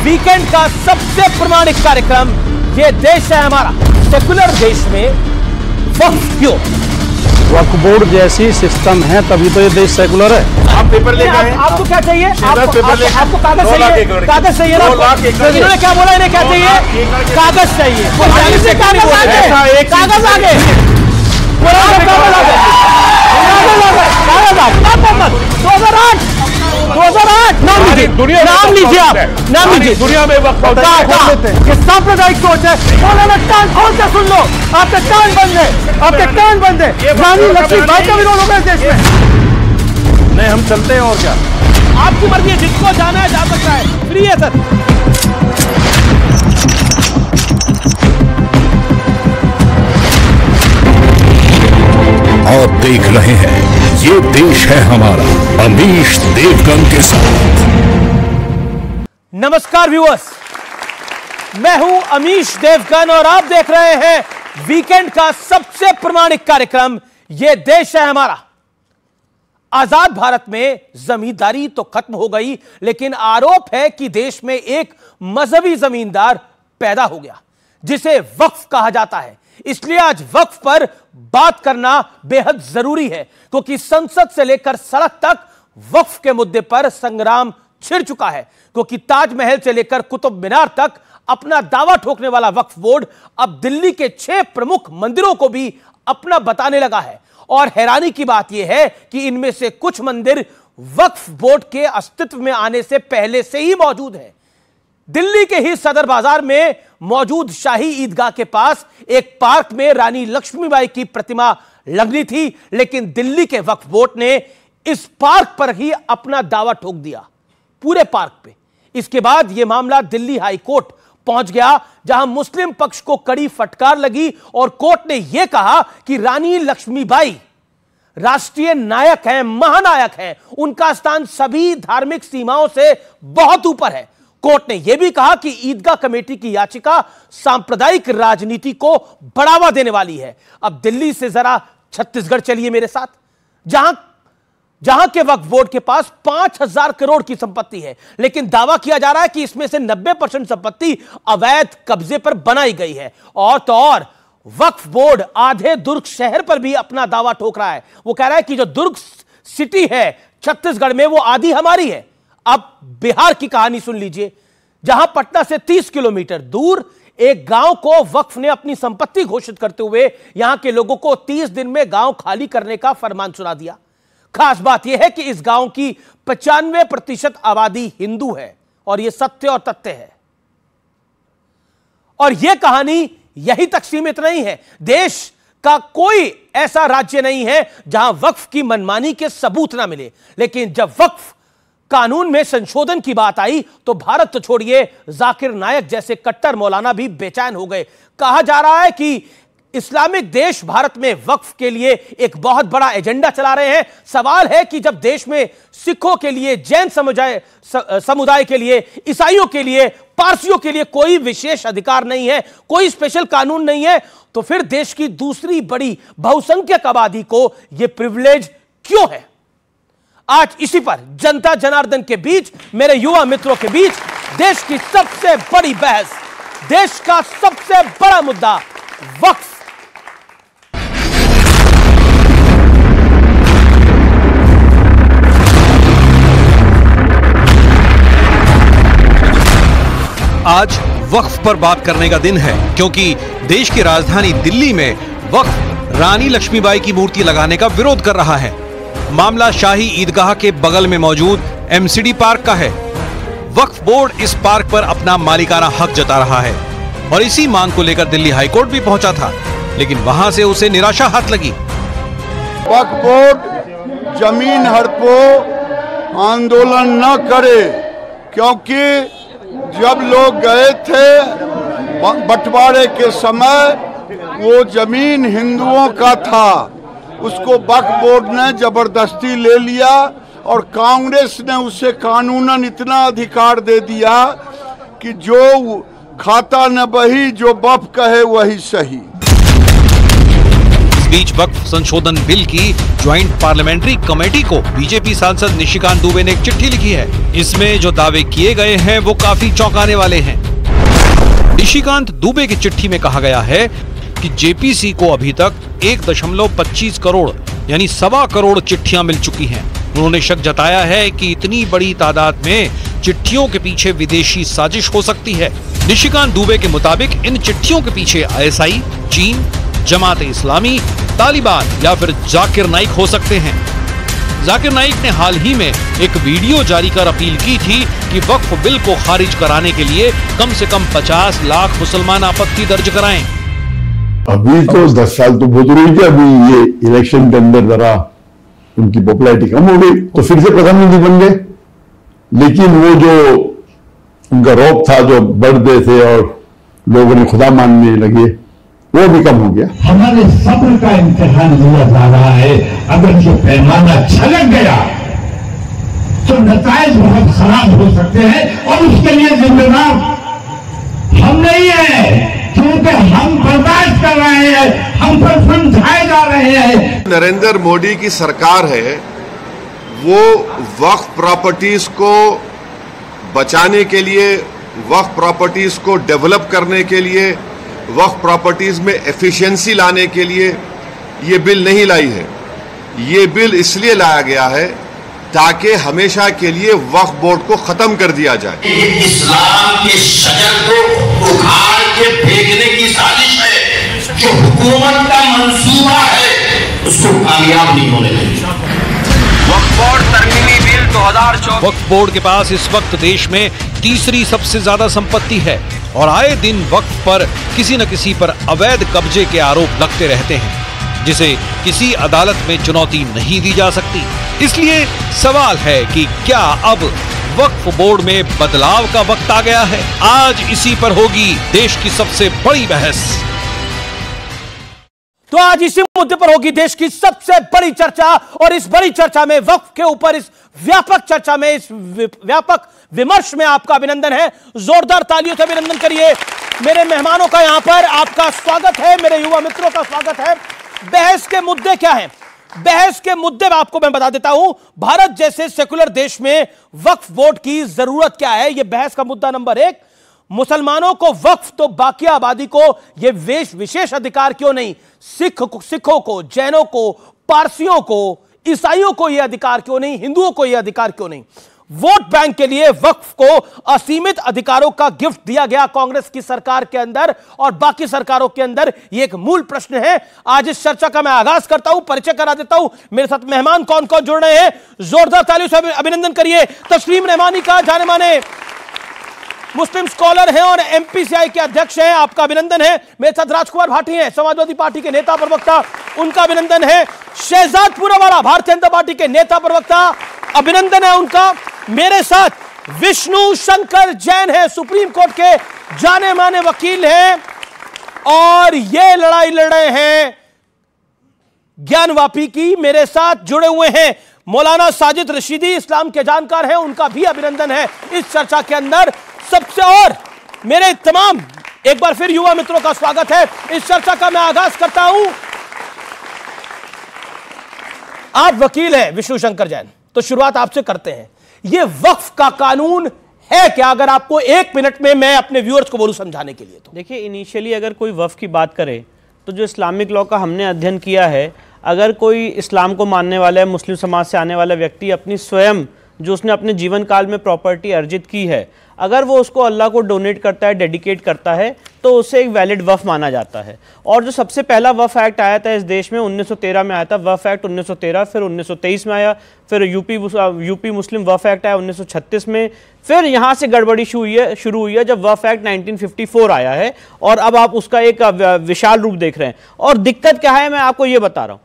Weekend का सबसे प्रमाणिक कार्यक्रम ये देश है हमारा। सेकुलर देश में वक्फ क्यों? वक्फ बोर्ड जैसी सिस्टम है तभी तो ये देश सेकुलर है। आप पेपर लेके आए, आपको क्या चाहिए? आपको कागज चाहिए, कागज चाहिए ना? इन्होंने क्या बोला, इन्हें क्या चाहिए? कागज चाहिए। कागज आगे 2008 नाम लीजिए आप, नाम लीजिए। दुनिया में ये सांप्रदायिक सोच है। कान खोल के सुन लो, आपके कान बंद है, आपके कान बंद है। रानी लक्ष्मीबाई का विरोध होगा इस देश में। नहीं, हम चलते हैं और क्या। आपकी मर्जी है, जिसको जाना है जा सकता है, फ्री है सर। आप देख रहे हैं ये देश है हमारा, अमीश देवगन के साथ। नमस्कार व्यूअर्स, मैं हूं अमीश देवगन और आप देख रहे हैं वीकेंड का सबसे प्रमाणिक कार्यक्रम ये देश है हमारा। आजाद भारत में जमींदारी तो खत्म हो गई, लेकिन आरोप है कि देश में एक मजहबी जमींदार पैदा हो गया जिसे वक्फ कहा जाता है। इसलिए आज वक्फ पर बात करना बेहद जरूरी है, क्योंकि संसद से लेकर सड़क तक वक्फ के मुद्दे पर संग्राम छिड़ चुका है। क्योंकि ताजमहल से लेकर कुतुब मीनार तक अपना दावा ठोकने वाला वक्फ बोर्ड अब दिल्ली के 6 प्रमुख मंदिरों को भी अपना बताने लगा है। और हैरानी की बात यह है कि इनमें से कुछ मंदिर वक्फ बोर्ड के अस्तित्व में आने से पहले से ही मौजूद है। दिल्ली के ही सदर बाजार में मौजूद शाही ईदगाह के पास एक पार्क में रानी लक्ष्मीबाई की प्रतिमा लगनी थी, लेकिन दिल्ली के वक्फ बोर्ड ने इस पार्क पर ही अपना दावा ठोक दिया, पूरे पार्क पे। इसके बाद यह मामला दिल्ली हाई कोर्ट पहुंच गया, जहां मुस्लिम पक्ष को कड़ी फटकार लगी और कोर्ट ने यह कहा कि रानी लक्ष्मीबाई राष्ट्रीय नायक हैं, महानायक हैं, उनका स्थान सभी धार्मिक सीमाओं से बहुत ऊपर है। कोर्ट ने यह भी कहा कि ईदगाह कमेटी की याचिका सांप्रदायिक राजनीति को बढ़ावा देने वाली है। अब दिल्ली से जरा छत्तीसगढ़ चलिए मेरे साथ, जहां के वक्फ बोर्ड के पास 5000 करोड़ की संपत्ति है, लेकिन दावा किया जा रहा है कि इसमें से 90% संपत्ति अवैध कब्जे पर बनाई गई है। और तो और वक्फ बोर्ड आधे दुर्ग शहर पर भी अपना दावा ठोक रहा है। वो कह रहा है कि जो दुर्ग सिटी है छत्तीसगढ़ में, वो आधी हमारी है। अब बिहार की कहानी सुन लीजिए, जहां पटना से 30 किलोमीटर दूर एक गांव को वक्फ ने अपनी संपत्ति घोषित करते हुए यहां के लोगों को 30 दिन में गांव खाली करने का फरमान सुना दिया। खास बात यह है कि इस गांव की 95% आबादी हिंदू है और यह सत्य और तथ्य है। और यह कहानी यहीं तक सीमित नहीं है। देश का कोई ऐसा राज्य नहीं है जहां वक्फ की मनमानी के सबूत ना मिले, लेकिन जब वक्फ कानून में संशोधन की बात आई तो भारत तो छोड़िए, जाकिर नायक जैसे कट्टर मौलाना भी बेचैन हो गए। कहा जा रहा है कि इस्लामिक देश भारत में वक्फ के लिए एक बहुत बड़ा एजेंडा चला रहे हैं। सवाल है कि जब देश में सिखों के लिए, जैन समुदाय के लिए, ईसाइयों के लिए, पारसियों के लिए कोई विशेष अधिकार नहीं है, कोई स्पेशल कानून नहीं है, तो फिर देश की दूसरी बड़ी बहुसंख्यक आबादी को यह प्रिविलेज क्यों है? आज इसी पर जनता जनार्दन के बीच, मेरे युवा मित्रों के बीच देश की सबसे बड़ी बहस, देश का सबसे बड़ा मुद्दा वक्फ। आज वक्फ पर बात करने का दिन है, क्योंकि देश की राजधानी दिल्ली में वक्फ रानी लक्ष्मीबाई की मूर्ति लगाने का विरोध कर रहा है। मामला शाही ईदगाह के बगल में मौजूद एमसीडी पार्क का है। वक्फ बोर्ड इस पार्क पर अपना मालिकाना हक जता रहा है और इसी मांग को लेकर दिल्ली हाईकोर्ट भी पहुंचा था, लेकिन वहां से उसे निराशा हाथ लगी। वक्फ बोर्ड जमीन हड़पो आंदोलन न करे, क्योंकि जब लोग गए थे बंटवारे के समय वो जमीन हिंदुओं का था, उसको वक्फ बोर्ड ने जबरदस्ती ले लिया और कांग्रेस ने उसे कानूनन इतना अधिकार दे दिया कि जो खाता न बही, जो वक्फ कहे वही सही। बीच वक्फ संशोधन बिल की ज्वाइंट पार्लियामेंट्री कमेटी को बीजेपी सांसद निशिकांत दुबे ने एक चिट्ठी लिखी है। इसमें जो दावे किए गए हैं वो काफी चौंकाने वाले हैं। निशिकांत दुबे की चिट्ठी में कहा गया है कि जेपीसी को अभी तक 1.25 करोड़ यानी 1.25 करोड़ चिट्ठियां मिल चुकी हैं। उन्होंने शक जताया है कि इतनी बड़ी तादाद में चिट्ठियों के पीछे विदेशी साजिश हो सकती है। निशिकांत दुबे के मुताबिक इन चिट्ठियों के पीछे आईएसआई, चीन, जमात-ए इस्लामी, तालिबान या फिर जाकिर नाइक हो सकते हैं। जाकिर नाइक ने हाल ही में एक वीडियो जारी कर अपील की थी कि वक्फ बिल को खारिज कराने के लिए कम से कम 50 लाख मुसलमान आपत्ति दर्ज कराएं। अभी तो 10 साल तो बहुत रही थी, अभी ये इलेक्शन के अंदर जरा उनकी पॉपुलैरिटी कम हो गई तो फिर से प्रधानमंत्री बन गए, लेकिन वो जो उनका रौब था, जो बढ़ते थे और लोगों ने खुदा मानने लगे, वो भी कम हो गया। हमारे सब्र का इम्तिहान लिया जा रहा है। अगर जो पैमाना छलक गया तो नताइज बहुत खराब हो सकते हैं और उसके लिए जिम्मेदार हम नहीं है, क्योंकि हम बर्दाश्त कर रहे हैं, हम पर समझाए जा रहे हैं। नरेंद्र मोदी की सरकार है, वो वक्फ प्रॉपर्टीज को बचाने के लिए, वक्फ प्रॉपर्टीज को डेवलप करने के लिए, वक्फ प्रॉपर्टीज में एफिशिएंसी लाने के लिए ये बिल नहीं लाई है। ये बिल इसलिए लाया गया है ताकि हमेशा के लिए वक्फ बोर्ड को खत्म कर दिया जाए। इस्लाम के शजर को उखाड़ के फेंकने की साजिश है, जो हुकूमत का मंसूबा है उसको कामयाब नहीं होने देगी। वक्फ बोर्ड तरमीमी बिल 2024। वक्फ बोर्ड के पास इस वक्त देश में तीसरी सबसे ज्यादा संपत्ति है और आए दिन वक्फ पर किसी न किसी पर अवैध कब्जे के आरोप लगते रहते हैं, जिसे किसी अदालत में चुनौती नहीं दी जा सकती। इसलिए सवाल है कि क्या अब वक्फ बोर्ड में बदलाव का वक्त आ गया है? आज इसी पर होगी देश की सबसे बड़ी बहस। तो आज इसी मुद्दे पर होगी देश की सबसे बड़ी चर्चा, और इस बड़ी चर्चा में, वक्फ के ऊपर इस व्यापक चर्चा में, इस व्यापक विमर्श में आपका अभिनंदन है। जोरदार तालियों से अभिनंदन करिए। मेरे मेहमानों का यहां पर आपका स्वागत है, मेरे युवा मित्रों का स्वागत है। बहस के मुद्दे क्या हैं? बहस के मुद्दे आपको मैं बता देता हूं। भारत जैसे सेकुलर देश में वक्फ बोर्ड की जरूरत क्या है, यह बहस का मुद्दा नंबर 1। मुसलमानों को वक्फ तो बाकी आबादी को यह विशेष अधिकार क्यों नहीं? सिखों को, जैनों को, पारसियों को, ईसाइयों को यह अधिकार क्यों नहीं? हिंदुओं को यह अधिकार क्यों नहीं? वोट बैंक के लिए वक्फ को असीमित अधिकारों का गिफ्ट दिया गया कांग्रेस की सरकार के अंदर और बाकी सरकारों के अंदर। यह एक मूल प्रश्न है। आज इस चर्चा का मैं आगाज करता हूं, परिचय करा देता हूं। मेरे साथ मेहमान कौन कौन जुड़ रहे हैं, जोरदार तालियों से अभिनंदन करिए। तस्लीम रहमानी का जाने माने मुस्लिम स्कॉलर हैं और एमपीसीआई के अध्यक्ष हैं, आपका अभिनंदन है। मेरे साथ राजकुमार भाटी हैं, समाजवादी पार्टी के नेता प्रवक्ता, उनका अभिनंदन है। शहजाद पूनावाला, भारतीय जनता पार्टी के नेता प्रवक्ता, अभिनंदन है उनका। मेरे साथ विष्णु शंकर जैन है, सुप्रीम कोर्ट के जाने माने वकील हैं और ये लड़ाई लड़ रहे हैं ज्ञानवापी की। मेरे साथ जुड़े हुए हैं मौलाना साजिद रशीदी, इस्लाम के जानकार हैं, उनका भी अभिनंदन है इस चर्चा के अंदर सबसे। और मेरे तमाम एक बार फिर युवा मित्रों का स्वागत है। इस चर्चा का मैं आगाज करता हूं। आप वकील हैं विष्णु शंकर जैन, तो शुरुआत आपसे करते हैं। यह वक्फ का कानून है क्या? अगर आपको 1 मिनट में मैं अपने व्यूअर्स को बोलूं समझाने के लिए तो। देखिए, इनिशियली अगर कोई वक्फ की बात करे तो जो इस्लामिक लॉ का हमने अध्ययन किया है, अगर कोई इस्लाम को मानने वाला है, मुस्लिम समाज से आने वाला व्यक्ति अपनी स्वयं जो उसने अपने जीवन काल में प्रॉपर्टी अर्जित की है, अगर वो उसको अल्लाह को डोनेट करता है, डेडिकेट करता है, तो उसे एक वैलिड वफ़ माना जाता है। और जो सबसे पहला वफ़ एक्ट आया था इस देश में 1913 में आया था, वफ़ एक्ट 1913, फिर 1923 में आया, फिर यूपी मुस्लिम वफ़ एक्ट आया 1936 में, फिर यहाँ से गड़बड़ी शुरू हुई है जब वफ़ एक्ट 1954 आया है, और अब आप उसका एक विशाल रूप देख रहे हैं। और दिक्कत क्या है, मैं आपको ये बता रहा हूँ।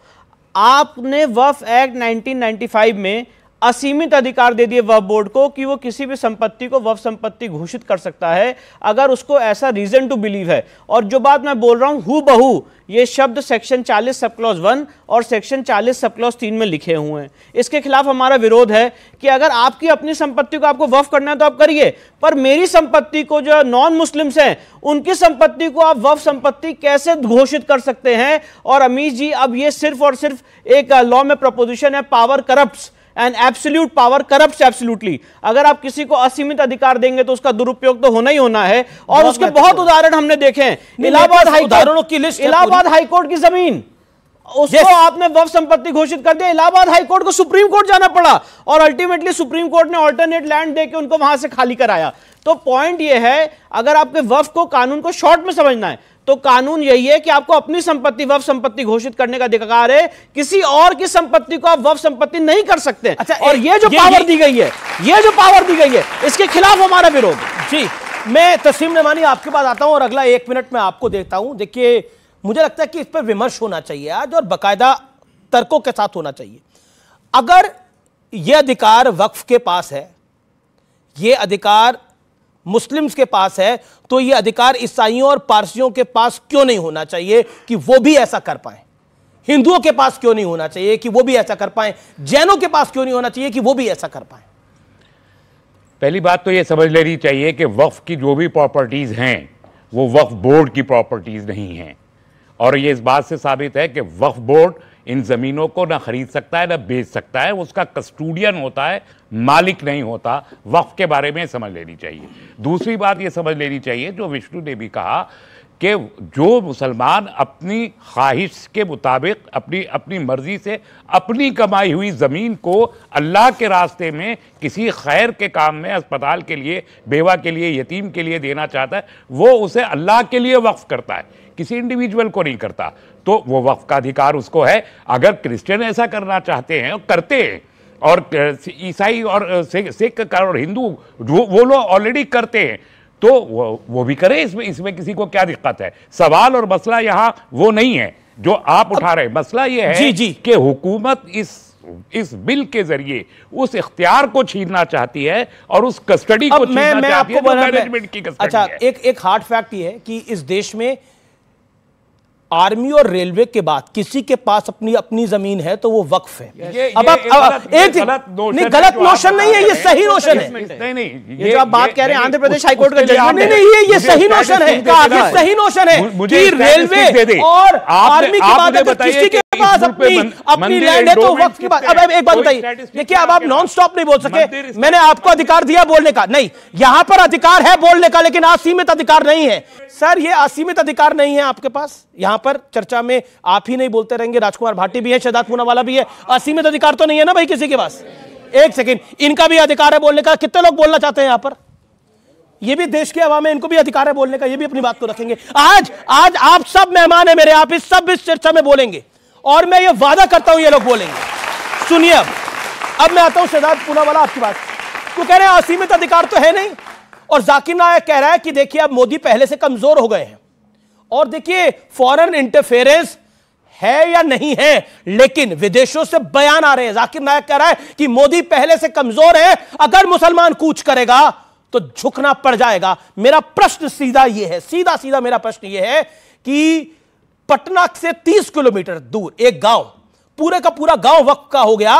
आपने वफ़ एक्ट 1995 में असीमित अधिकार दे दिए वक्फ बोर्ड को कि वो किसी भी संपत्ति को वक्फ संपत्ति घोषित कर सकता है अगर उसको ऐसा रीजन टू बिलीव है। और जो बात मैं बोल रहा हूं हू बहू ये शब्द सेक्शन 40 सब क्लॉज 1 और सेक्शन 40 सब क्लॉज 3 में लिखे हुए हैं। इसके खिलाफ हमारा विरोध है कि अगर आपकी अपनी संपत्ति को आपको वक्फ करना है तो आप करिए, पर मेरी संपत्ति को जो नॉन मुस्लिम्स हैं उनकी संपत्ति को आप वक्फ संपत्ति कैसे घोषित कर सकते हैं। और अमीश जी, अब ये सिर्फ और सिर्फ एक लॉ में प्रपोजिशन है, power corrupts and absolute power corrupts absolutely. अगर आप किसी को असीमित अधिकार देंगे तो उसका दुरुपयोग तो होना ही होना है। और उसके बहुत उदाहरण हमने देखे हैं। इलाहाबाद हाईकोर्ट की लिस्ट, इलाहाबाद हाईकोर्ट की जमीन उसको आपने वक्फ संपत्ति घोषित कर दिया। इलाहाबाद हाईकोर्ट को सुप्रीम कोर्ट जाना पड़ा और अल्टीमेटली सुप्रीम कोर्ट ने ऑल्टरनेट लैंड देके उनको वहां से खाली कराया। तो पॉइंट ये है, अगर आपके वक्फ को कानून को शॉर्ट में समझना है तो कानून यही है कि आपको अपनी संपत्ति वक्फ संपत्ति घोषित करने का अधिकार है, किसी और की संपत्ति को आप वक्फ संपत्ति नहीं कर सकते। अच्छा, और ये जो पावर दी गई है, ये जो पावर दी गई है, इसके खिलाफ हमारा विरोध। जी, मैं तस्लीम नमानी आपके पास आता हूं और अगला 1 मिनट में आपको देखता हूं। देखिए, मुझे लगता है कि इस पर विमर्श होना चाहिए आज और बाकायदा तर्कों के साथ होना चाहिए। अगर यह अधिकार वक्फ के पास है, यह अधिकार मुस्लिम्स के पास है, तो यह अधिकार ईसाइयों और पारसियों के पास क्यों नहीं होना चाहिए कि वो भी ऐसा कर पाए? हिंदुओं के पास क्यों नहीं होना चाहिए कि वो भी ऐसा कर पाए? जैनों के पास क्यों नहीं होना चाहिए कि वो भी ऐसा कर पाए? पहली बात तो ये समझ लेनी चाहिए कि वक्फ की जो भी प्रॉपर्टीज हैं वो वक्फ बोर्ड की प्रॉपर्टीज नहीं हैं। और ये इस बात से साबित है कि वक्फ बोर्ड इन जमीनों को ना खरीद सकता है ना बेच सकता है, उसका कस्टोडियन होता है, मालिक नहीं होता। वक्फ के बारे में समझ लेनी चाहिए। दूसरी बात ये समझ लेनी चाहिए जो विष्णु ने भी कहा कि जो मुसलमान अपनी ख्वाहिश के मुताबिक अपनी मर्जी से अपनी कमाई हुई ज़मीन को अल्लाह के रास्ते में किसी खैर के काम में, अस्पताल के लिए, बेवा के लिए, यतीम के लिए देना चाहता है, वो उसे अल्लाह के लिए वक्फ करता है, किसी इंडिविजुअल को नहीं करता। तो वो वक्फ का अधिकार उसको है। अगर क्रिश्चियन ऐसा करना चाहते हैं और करते हैं, और ईसाई और सिख और हिंदू वो लोग ऑलरेडी करते हैं, तो वो भी करें। इसमें किसी को क्या दिक्कत है? सवाल और मसला यहाँ वो नहीं है जो आप उठा रहे हैं। मसला ये है कि हुकूमत इस बिल के जरिए उस इख्तियार को छीनना चाहती है और उस कस्टडी को छीनना चाहती है जो मैनेजमेंट की कस्टडी है। अच्छा, एक हार्ड फैक्ट ये है कि इस देश में आर्मी और रेलवे के बाद किसी के पास अपनी जमीन है तो वो वक्फ है। गलत नोशन नहीं है, ये सही नोशन है। नहीं, ये जो आप बात कह रहे हैं आंध्र प्रदेश हाईकोर्ट का जजमेंट, नहीं, ये सही नोशन है। ये सही नोशन है कि रेलवे और आर्मी के बाद किसी के पास अपनी लैंड है तो वक्फ के बाद। अब एक बात बताइए, देखिए, अब आप नॉन स्टॉप नहीं बोल सके। मैंने आपको अधिकार दिया बोलने का, नहीं, यहां पर अधिकार है बोलने का, लेकिन असीमित अधिकार नहीं है। सर, ये असीमित अधिकार नहीं है आपके पास। यहां पर चर्चा में आप ही नहीं बोलते रहेंगे, राजकुमार भाटी भी है, शहजाद पूनावाला भी है। असीमित अधिकार तो नहीं है ना भाई किसी के पास? एक सेकंड, इनका भी अधिकार है बोलने का। कितने लोग बोलना चाहते हैं यहां पर? ये भी देश के अवाम है, इनको भी अधिकार है बोलने का, ये भी अपनी बात को रखेंगे। आज आप सब मेहमान है मेरे, आप इस चर्चा में बोलेंगे और मैं ये वादा करता हूं ये लोग बोलेंगे। सुनिए, अब मैं आता हूं शहजाद पूनावाला, आपकी बात तो कह रहे हैं असीमित अधिकार तो है नहीं, और जाकिर नायक कह रहा है कि देखिए अब मोदी पहले से कमजोर हो गए हैं। और देखिए, फॉरेन इंटरफेरेंस है या नहीं है, लेकिन विदेशों से बयान आ रहे हैं। जाकिर नायक कह रहा है कि मोदी पहले से कमजोर है, अगर मुसलमान कूच करेगा तो झुकना पड़ जाएगा। मेरा प्रश्न सीधा यह है, सीधा मेरा प्रश्न यह है कि पटना से 30 किलोमीटर दूर एक गांव, पूरे का पूरा गांव वक्फ का हो गया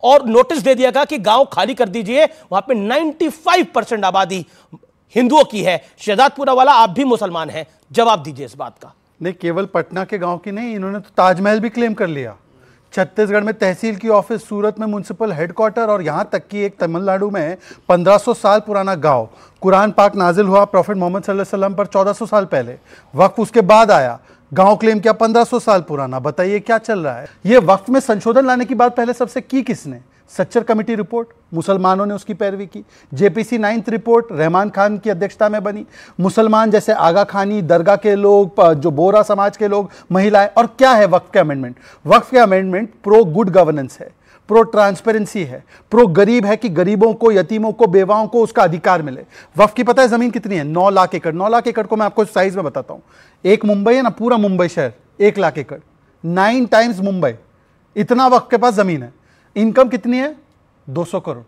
और नोटिस दे दिया गया कि गांव खाली कर दीजिए। वहां पे 95% आबादी हिंदुओं की है। शहजाद पूनावाला, आप भी मुसलमान हैं, जवाब दीजिए इस बात का। नहीं, केवल पटना के गांव की नहीं, इन्होंने तो ताजमहल भी क्लेम कर लिया। छत्तीसगढ़ में तहसील की ऑफिस, सूरत में म्युनिसिपल हेडक्वार्टर, और यहाँ तक कि एक तमिलनाडु में 1500 साल पुराना गांव। कुरान पाक नाजिल हुआ प्रॉफेट मोहम्मद सल्लल्लाहु अलैहि वसल्लम पर 1400 साल पहले, वक्फ उसके बाद आया, गांव क्लेम किया 1500 साल पुराना। बताइए क्या चल रहा है? ये वक्फ में संशोधन लाने की बात पहले सबसे की किसने? सच्चर कमेटी रिपोर्ट, मुसलमानों ने उसकी पैरवी की। JPC 9th report Rahman Khan की अध्यक्षता में बनी, मुसलमान जैसे आगा खानी, दरगाह के लोग, जो बोरा समाज के लोग, महिलाएं। और क्या है वक्फ के अमेंडमेंट? वक्फ के अमेंडमेंट प्रो गुड गवर्नेंस है, प्रो ट्रांसपेरेंसी है, प्रो गरीब है कि गरीबों को, यतीमों को, बेवाओं को उसका अधिकार मिले। वक्फ की पता है जमीन कितनी है? 9 लाख एकड़। 9 लाख एकड़ को मैं आपको साइज में बताता हूं। एक मुंबई है ना, पूरा मुंबई शहर 1 लाख एकड़, 9 टाइम्स मुंबई, इतना वक्फ के पास जमीन है। इनकम कितनी है? 200 करोड़।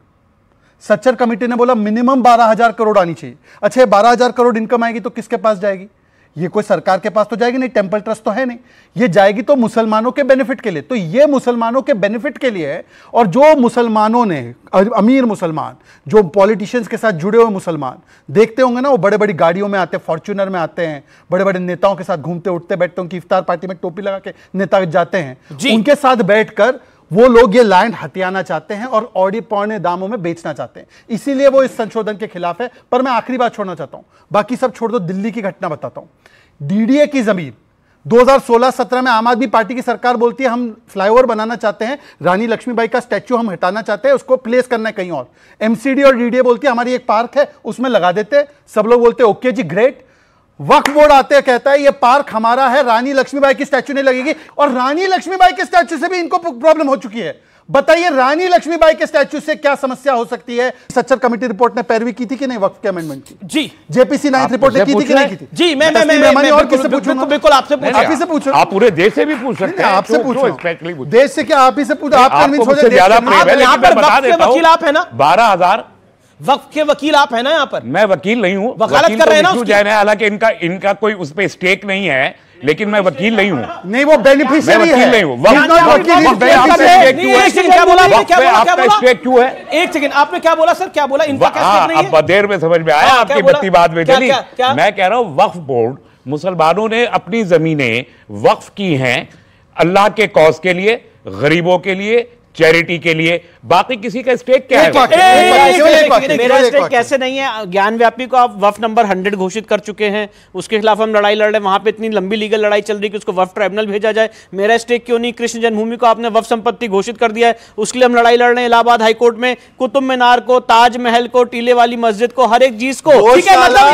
सच्चर कमेटी ने बोला मिनिमम 12,000 करोड़ आनी चाहिए। अच्छा, ये 12,000 करोड़ इनकम आएगी तो किसके पास जाएगी? ये कोई सरकार के पास तो जाएगी नहीं, टेंपल ट्रस्ट तो है नहीं, ये जाएगी तो मुसलमानों के बेनिफिट के लिए। तो ये मुसलमानों के बेनिफिट के लिए है। और जो मुसलमानों ने, अमीर मुसलमान, जो पॉलिटिशियंस के साथ जुड़े हुए मुसलमान देखते होंगे ना, वो बड़े बड़ी गाड़ियों में आते हैं, फॉर्च्यूनर में आते हैं, बड़े बड़े नेताओं के साथ घूमते उठते बैठते, उनकी इफ्तार पार्टी में टोपी लगा के नेता जाते हैं, उनके साथ बैठकर वो लोग ये लैंड हथियाना चाहते हैं और ऑडी पौने दामों में बेचना चाहते हैं। इसीलिए वो इस संशोधन के खिलाफ है। पर मैं आखिरी बात छोड़ना चाहता हूं, बाकी सब छोड़ दो, दिल्ली की घटना बताता हूं। डीडीए की जमीन 2016-17 में आम आदमी पार्टी की सरकार बोलती है हम फ्लाईओवर बनाना चाहते हैं, रानी लक्ष्मीबाई का स्टैच्यू हम हटाना चाहते हैं, उसको प्लेस करना है कहीं और। एमसीडी और डीडीए बोलती है हमारी एक पार्क है उसमें लगा देते हैं। सब लोग बोलते हैं ओके जी, ग्रेट। वक्फ बोर्ड आते हैं, कहता है ये पार्क हमारा है, रानी लक्ष्मीबाई की स्टैच्यू नहीं लगेगी। और रानी लक्ष्मीबाई के स्टैच्यू से भी इनको प्रॉब्लम हो चुकी है। बताइए रानी लक्ष्मीबाई के स्टैच्यू से क्या समस्या हो सकती है? सच्चर कमेटी रिपोर्ट ने पैरवी की थी कि नहीं वक्फ के अमेंडमेंट की? जी। जेपीसी 9 रिपोर्ट ने की थी कि नहीं की थी? जी, मैं और किससे पूछूंगा? बिल्कुल आपसे पूछ, आप ही से पूछो। आप पूरे देश से भी पूछ सकते हैं। आपसे पूछो, देश से क्या? आप ही से पूछो। आप ज्यादा यहाँ पर वक्फ के वकील आप है ना? 12,000 वक्फ के वकील आप है ना? यहाँ पर मैं वकील नहीं हूँ, वकालत कर रहे हैं ना जैन है। हालांकि इनका कोई उस पे स्टेक नहीं है, लेकिन मैं वकील नहीं हूँ। नहीं, वो बेनिफिशियरी है। नहीं हूँ। स्टेक क्यों है? एक सेकंड, आपने क्या बोला सर? क्या बोला? इनका क्या स्टेक नहीं है? अब देर में समझ में आया, आपकी बत्ती बाद में चली। मैं कह रहा हूँ वक्फ बोर्ड, मुसलमानों ने अपनी जमीनें वक्फ की हैं अल्लाह के कॉज के लिए, गरीबों के लिए, चैरिटी के लिए। बाकी किसी का स्टेक क्या है? मेरा स्टेक कैसे नहीं है? ज्ञान व्यापी को आप वफ नंबर 100 घोषित कर चुके हैं, उसके खिलाफ हम लड़ाई लड़ रहे हैं। वहां पे इतनी लंबी लीगल लड़ाई चल रही है कि उसको वफ ट्राइब्यूनल भेजा जाए। मेरा स्टेक क्यों नहीं? कृष्ण जन्मभूमि को आपने वफ संपत्ति घोषित कर दिया है, उसके लिए हम लड़ाई लड़ रहे हैं इलाहाबाद हाईकोर्ट में। कुतुब मीनार को, ताजमहल को, टीले वाली मस्जिद को, हर एक चीज को। ठीक है, मतलब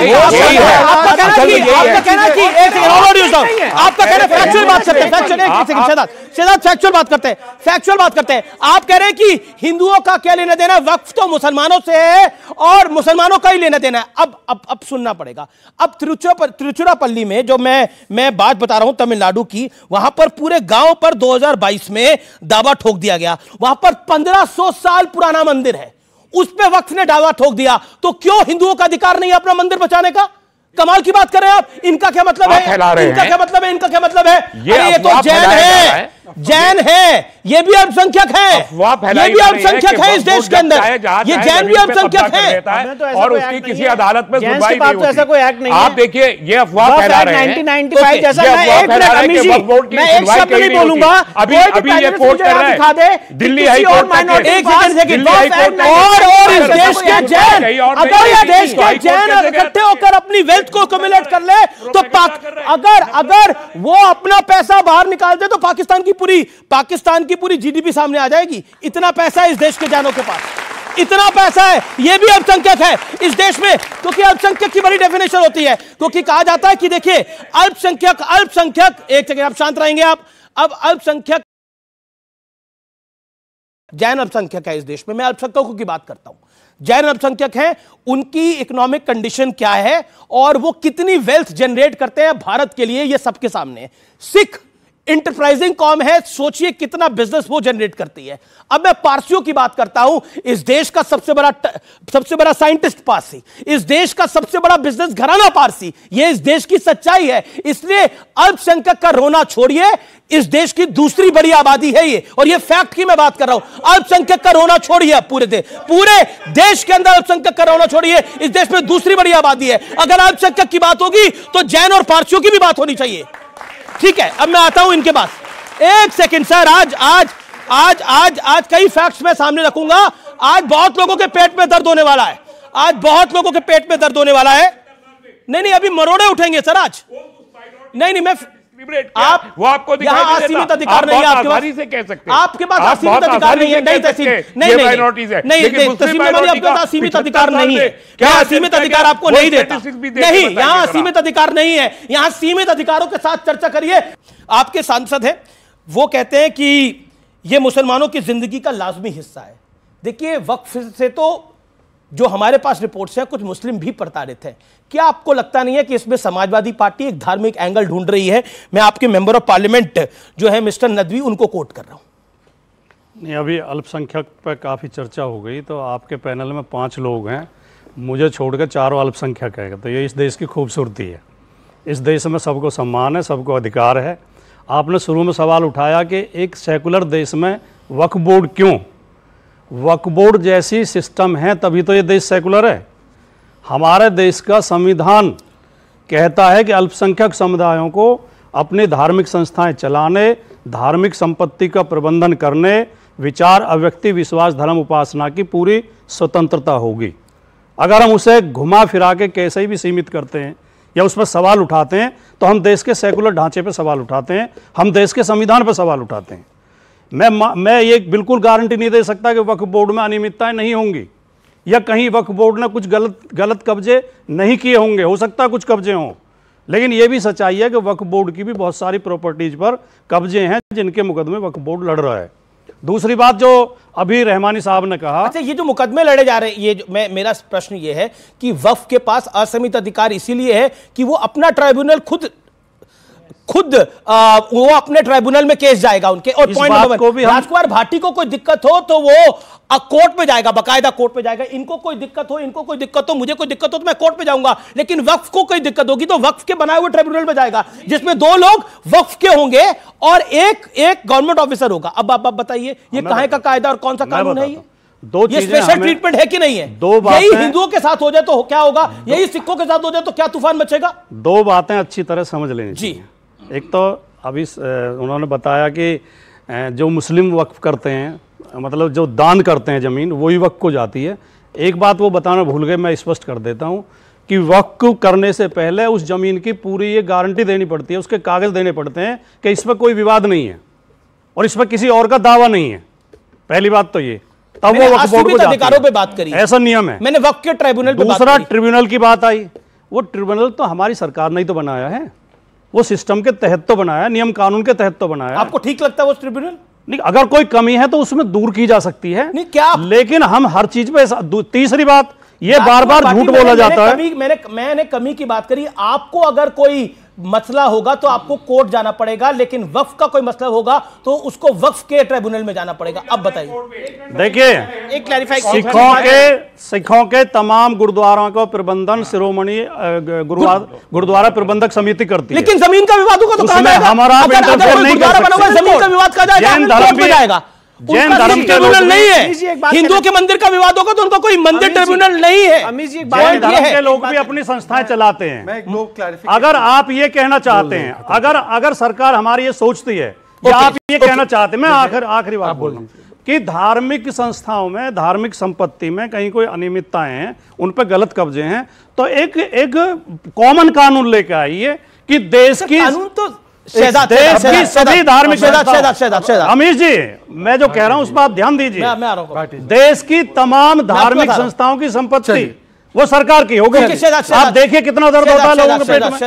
आपका कहना फैक्चुअल बात करते हैं, फैक्चुअल बात करते हैं, फैक्चुअल बात करते हैं। आप कह रहे हैं कि हिंदुओं का क्या लेना देना, वक्फ तो मुसलमानों से है और मुसलमानों का ही लेना देना है। अब सुनना पड़ेगा। अब तिरुचिरापल्ली में जो मैं बात बता रहा हूं तमिलनाडु की, वहां पर पूरे गांव पर 2022 में दावा ठोक दिया गया। वहां पर 1500 साल पुराना मंदिर है, उस पे वक्फ ने दावा ठोक दिया। तो क्यों हिंदुओं का अधिकार नहीं है अपना मंदिर बचाने का? कमाल की बात कर रहे हैं आप। इनका क्या मतलब है? इनका क्या मतलब है? इनका क्या मतलब है? ये तो जैन है, जैन है, ये भी अल्पसंख्यक है, ये भी अल्पसंख्यक है इस देश के अंदर। ये जैन भी अल्पसंख्यक है और उसकी किसी अदालत में सुनवाई नहीं होती। ऐसा कोई एक्ट नहीं है। आप देखिए, ये अफवाह फैला रहे हैं 1995 जैसा। मैं एक शब्द नहीं बोलूंगा। अभी ये कोर्ट कर रहा है दिल्ली हाई कोर्ट। और इस देश के जैन, अगर ये देश के जैन इकट्ठे होकर अपनी वेल्थ को एक्युमुलेट कर ले तो अगर वो अपना पैसा बाहर निकाल दे तो पाकिस्तान की पूरी जीडीपी सामने आ जाएगी। इतना पैसा है इस देश के जानों के पास, इतना पैसा है। ये भी अल्पसंख्यक है इस देश में, क्योंकि अल्पसंख्यक की बड़ी डेफिनेशन होती है। क्योंकि कहा जाता है कि देखिए अल्पसंख्यक एक सेकंड आप शांत रहेंगे आप। अब अल्पसंख्यक जैन अल्पसंख्यक है इस देश में। मैं अल्पसंख्यकों की बात करता हूं। जैन अल्पसंख्यक हैं, उनकी इकोनॉमिक कंडीशन क्या है और वो कितनी वेल्थ जनरेट करते हैं भारत के लिए, ये सबके सामने है। सिख इंटरप्राइजिंग कॉम है, सोचिए कितना बिजनेस वो जनरेट करती है। अब मैं पारसियों की बात करता हूं। इस देश का सबसे बड़ा साइंटिस्ट पारसी, इस देश का सबसे बड़ा बिजनेस घराना पारसी। ये इस देश की सच्चाई है। इसलिए अल्पसंख्यक का रोना छोड़िए, इस देश की दूसरी बड़ी आबादी है ये, और ये फैक्ट की मैं बात कर रहा हूं। अल्पसंख्यक का रोना छोड़िए, पूरे देश के अंदर अल्पसंख्यक का रोना छोड़िए। इस देश में दूसरी बड़ी आबादी है। अगर अल्पसंख्यक की बात होगी तो जैन और पारसियों की भी बात होनी चाहिए। ठीक है, अब मैं आता हूं इनके पास। एक सेकंड सर, आज कई फैक्ट्स मैं सामने रखूंगा। आज बहुत लोगों के पेट में दर्द होने वाला है। आज बहुत लोगों के पेट में दर्द होने वाला है। नहीं, अभी मरोड़े उठेंगे सर आज। नहीं, मैं आप वो आपको यहाँ असीमित अधिकार नहीं है आपके पास। से कह सकते आपके पास असीमित अधिकार नहीं है। नहीं, आपके पास असीमित अधिकार नहीं है। क्या असीमित अधिकार आपको नहीं देता? नहीं, यहाँ असीमित अधिकार नहीं है। यहाँ सीमित अधिकारों के साथ चर्चा करिए। आपके सांसद हैं, वो कहते हैं कि ये मुसलमानों की जिंदगी का लाजमी हिस्सा है। देखिए, वक्फ से तो जो हमारे पास रिपोर्ट्स हैं, कुछ मुस्लिम भी प्रताड़ित हैं। क्या आपको लगता नहीं है कि इसमें समाजवादी पार्टी एक धार्मिक एंगल ढूंढ रही है? मैं आपके मेंबर ऑफ पार्लियामेंट जो है मिस्टर नदवी, उनको कोट कर रहा हूं। नहीं, अभी अल्पसंख्यक पर काफ़ी चर्चा हो गई, तो आपके पैनल में 5 लोग हैं, मुझे छोड़कर चारों अल्पसंख्यक है, तो ये इस देश की खूबसूरती है। इस देश में सबको सम्मान है, सबको अधिकार है। आपने शुरू में सवाल उठाया कि एक सेकुलर देश में वक्फ बोर्ड क्यों? वक्फ बोर्ड जैसी सिस्टम है तभी तो ये देश सेकुलर है। हमारे देश का संविधान कहता है कि अल्पसंख्यक समुदायों को अपनी धार्मिक संस्थाएं चलाने, धार्मिक संपत्ति का प्रबंधन करने, विचार, अव्यक्ति, विश्वास, धर्म, उपासना की पूरी स्वतंत्रता होगी। अगर हम उसे घुमा फिरा के कैसे भी सीमित करते हैं या उस पर सवाल उठाते हैं तो हम देश के सेकुलर ढांचे पर सवाल उठाते हैं, हम देश के संविधान पर सवाल उठाते हैं। मैं ये बिल्कुल गारंटी नहीं दे सकता कि वक्फ बोर्ड में अनियमितताएं नहीं होंगी या कहीं वक्फ बोर्ड ने कुछ गलत कब्जे नहीं किए होंगे, हो सकता है कुछ कब्जे हों, लेकिन ये भी सच्चाई है कि वक्फ बोर्ड की भी बहुत सारी प्रॉपर्टीज पर कब्जे हैं जिनके मुकदमे वक्फ बोर्ड लड़ रहा है। दूसरी बात जो अभी रहमानी साहब ने कहा, अच्छा, ये जो मुकदमे लड़े जा रहे हैं, ये मेरा प्रश्न ये है कि वक्फ के पास असीमित अधिकार इसीलिए है कि वो अपना ट्राइब्यूनल खुद वो अपने ट्राइब्यूनल में केस जाएगा उनके। और पॉइंट नंबर 1, राजकुमार भाटी को कोई दिक्कत हो तो वो कोर्ट में जाएगा, बाकायदा कोर्ट में जाएगा। इनको कोई दिक्कत हो, मुझे कोई दिक्कत हो तो मैं कोर्ट में जाऊंगा, लेकिन वक्फ को कोई दिक्कत होगी तो वक्फ के बनाए हुए ट्राइब्यूनल में जाएगा, जिसमें 2 लोग वक्फ के होंगे और एक गवर्नमेंट ऑफिसर होगा। अब आप बताइए ये कहां का कायदा और कौन सा कानून है? ये स्पेशल ट्रीटमेंट है कि नहीं है? यही हिंदुओं के साथ हो जाए तो क्या होगा, यही सिखों के साथ हो जाए तो क्या तूफान मचेगा? 2 बातें अच्छी तरह समझ लेनी जी। एक तो अभी उन्होंने बताया कि जो मुस्लिम वक्फ करते हैं, मतलब जो दान करते हैं ज़मीन, वही वक्फ को जाती है। एक बात वो बताना भूल गए, मैं स्पष्ट कर देता हूँ कि वक्फ करने से पहले उस ज़मीन की पूरी ये गारंटी देनी पड़ती है, उसके कागज़ देने पड़ते हैं कि इस पर कोई विवाद नहीं है और इस पर किसी और का दावा नहीं है। पहली बात तो ये, तब वो वक्फ बोर्ड को अधिकारों पे बात करी, ऐसा नियम है। मैंने वक्फ के ट्राइब्यूनल पे दूसरा ट्रिब्यूनल की बात आई, वो ट्रिब्यूनल तो हमारी सरकार ने ही तो बनाया है, वो सिस्टम के तहत तो बनाया, नियम कानून के तहत तो बनाया। आपको ठीक लगता है वो ट्रिब्यूनल? नहीं, अगर कोई कमी है तो उसमें दूर की जा सकती है। नहीं क्या, लेकिन हम हर चीज पे तीसरी बात, ये बार बार झूठ बोला जाता है। मैंने कमी की बात करी। आपको अगर कोई मसला होगा तो आपको कोर्ट जाना पड़ेगा, लेकिन वक्फ का कोई मसला होगा तो उसको वक्फ के ट्राइब्यूनल में जाना पड़ेगा। अब बताइए। देखिए, एक क्लैरिफाई, सिखों के तमाम गुरुद्वारों का प्रबंधन शिरोमणि गुरुद्वारा प्रबंधक समिति करती है, लेकिन जमीन का विवाद होगा तो कहां जाएगा? हमारा इंटरफेयर नहीं कर सकते। जमीन का विवाद कहां जाएगा? कोर्ट में जाएगा। जैन धर्म के ट्रिब्यूनल नहीं है। हिंदुओं के मंदिर का विवाद होगा तो उनका कोई मंदिर ट्रिब्यूनल नहीं है। जैन धर्म के लोग भी अपनी संस्थाएं चलाते हैं। अगर आप ये कहना चाहते हैं, अगर सरकार हमारी ये सोचती है कि आप ये कहना चाहते हैं, मैं आखिरी बात बोल रहा हूं कि धार्मिक संस्थाओं में, धार्मिक संपत्ति में कहीं कोई अनियमितताएं हैं, उन पर गलत कब्जे हैं, तो एक कॉमन कानून लेके आइए कि देश की कानून तो सभी धार्मिक, अमीश जी, मैं जो कह रहा हूं उस पर आप ध्यान दीजिए। देश की तमाम धार्मिक संस्थाओं की संपत्ति वो सरकार की होगी। आप देखिए कितना दर्द होता है लोगों के पेट में।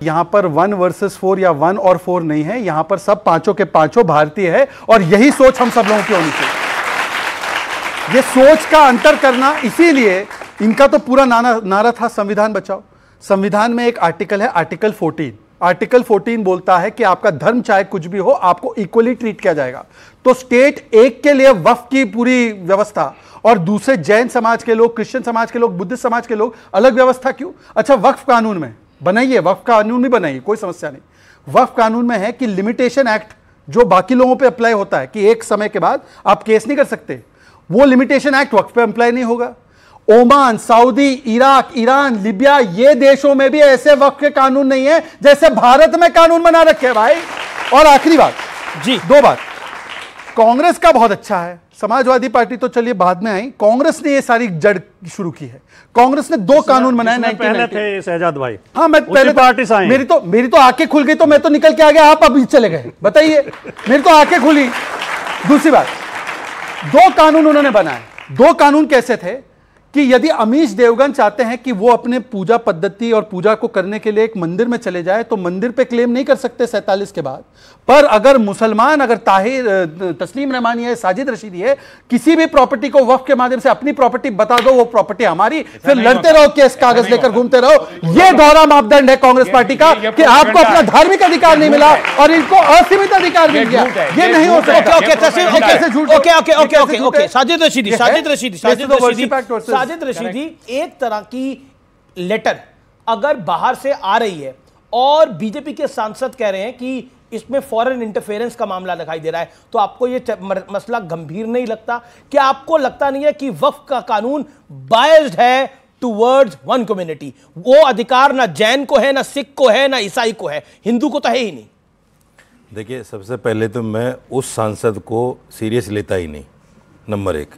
यहाँ पर 1 वर्सेस 4 या 1 और 4 नहीं है, यहाँ पर सब 5 के 5 भारतीय है और यही सोच हम सब लोगों की होनी चाहिए। ये सोच का अंतर करना, इसीलिए इनका तो पूरा नारा था संविधान बचाओ। संविधान में एक आर्टिकल है, आर्टिकल 14। आर्टिकल 14 बोलता है कि आपका धर्म चाहे कुछ भी हो, आपको इक्वली ट्रीट किया जाएगा। तो स्टेट एक के लिए वक्फ की पूरी व्यवस्था और दूसरे जैन समाज के लोग, क्रिश्चियन समाज के लोग, बुद्धिस्ट समाज के लोग अलग व्यवस्था क्यों? अच्छा, वक्फ कानून में बनाइए, वक्फ कानून भी बनाइए, कोई समस्या नहीं। वक्फ कानून में है कि लिमिटेशन एक्ट जो बाकी लोगों पे अप्लाई होता है कि एक समय के बाद आप केस नहीं कर सकते, वो लिमिटेशन एक्ट वक्फ पे अप्लाई नहीं होगा। Oman, Saudi, Iraq, Iran, Libya, ये देशों में भी ऐसे वक्फ के कानून नहीं है जैसे भारत में कानून बना रखे हैं भाई। और आखिरी बात जी, 2 बात, कांग्रेस का बहुत अच्छा है, समाजवादी पार्टी तो चलिए बाद में आई, कांग्रेस ने ये सारी जड़ शुरू की है। कांग्रेस ने 2 कानून बनाए, पहले थे शहजाद भाई। हाँ, मैं पहले पार्टी से आई, मेरी तो आंखें खुल गई तो मैं तो निकल के आ गया, आप अभी चले गए। बताइए, मेरी तो आंखें खुली। दूसरी बात, 2 कानून उन्होंने बनाए। 2 कानून कैसे थे कि यदि अमीश देवगन चाहते हैं कि वो अपने पूजा पद्धति और पूजा को करने के लिए एक मंदिर में चले जाए तो मंदिर पे क्लेम नहीं कर सकते 47 के बाद। पर अगर मुसलमान, अगर ताहिर, तस्लीम रहमानी है, साजिद रशीदी है, किसी भी प्रॉपर्टी को वक्फ के माध्यम से अपनी प्रॉपर्टी बता दो, वो प्रॉपर्टी हमारी, फिर लड़ते रहो, केस कागज लेकर घूमते रहो। ये दोहरा मापदंड है कांग्रेस पार्टी का कि आपको अपना धार्मिक अधिकार नहीं मिला और इनको असीमित अधिकार मिल गया। ये नहीं हो सकता। साजिद रशीदी, एक तरह की लेटर अगर बाहर से आ रही है और बीजेपी के सांसद कह रहे हैं कि इसमें फॉरेन इंटरफेरेंस का मामला दिखाई दे रहा है, तो आपको यह मसला गंभीर नहीं लगता? क्या आपको लगता नहीं है कि वक्फ का कानून बायस्ड है टुवर्ड्स वन कम्युनिटी? वो अधिकार ना जैन को है, ना सिख को है, ना ईसाई को है, हिंदू को तो है ही नहीं। देखिए, सबसे पहले तो मैं उस सांसद को सीरियस लेता ही नहीं, नंबर एक।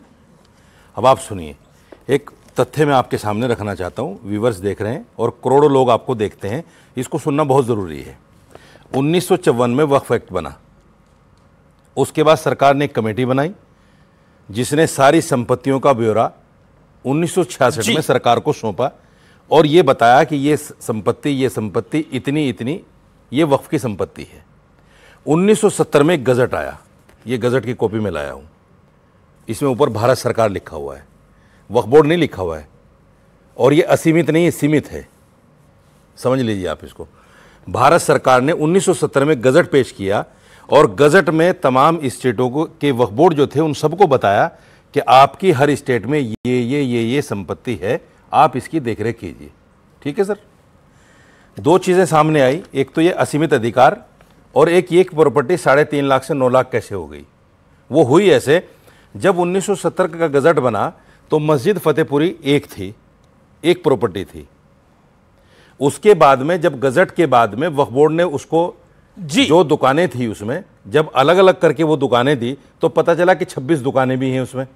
अब आप सुनिए, एक तथ्य मैं आपके सामने रखना चाहता हूँ, व्यूवर्स देख रहे हैं और करोड़ों लोग आपको देखते हैं, इसको सुनना बहुत ज़रूरी है। 1954 में वक्फ एक्ट बना, उसके बाद सरकार ने एक कमेटी बनाई जिसने सारी संपत्तियों का ब्यौरा 1966 में सरकार को सौंपा और ये बताया कि ये संपत्ति इतनी इतनी ये वक्फ की संपत्ति है। 1970 में एक गजट आया, ये गजट की कॉपी में लाया हूँ, इसमें ऊपर भारत सरकार लिखा हुआ है, वक्फ बोर्ड नहीं लिखा हुआ है, और ये असीमित नहीं है, सीमित है, समझ लीजिए आप इसको। भारत सरकार ने 1970 में गजट पेश किया और गजट में तमाम स्टेटों को के वक्फ बोर्ड जो थे उन सबको बताया कि आपकी हर स्टेट में ये संपत्ति है, आप इसकी देखरेख कीजिए। ठीक है सर। दो चीज़ें सामने आई, एक तो ये असीमित अधिकार और एक ये प्रॉपर्टी 3.5 लाख से 9 लाख कैसे हो गई। वो हुई ऐसे, जब 1970 का गजट बना तो मस्जिद फतेहपुरी एक थी, एक प्रॉपर्टी थी। उसके बाद में जब गजट के बाद में वक्फ बोर्ड ने उसको जो दुकानें थी उसमें जब अलग अलग करके वो दुकानें दी तो पता चला कि 26 दुकानें भी हैं उसमें।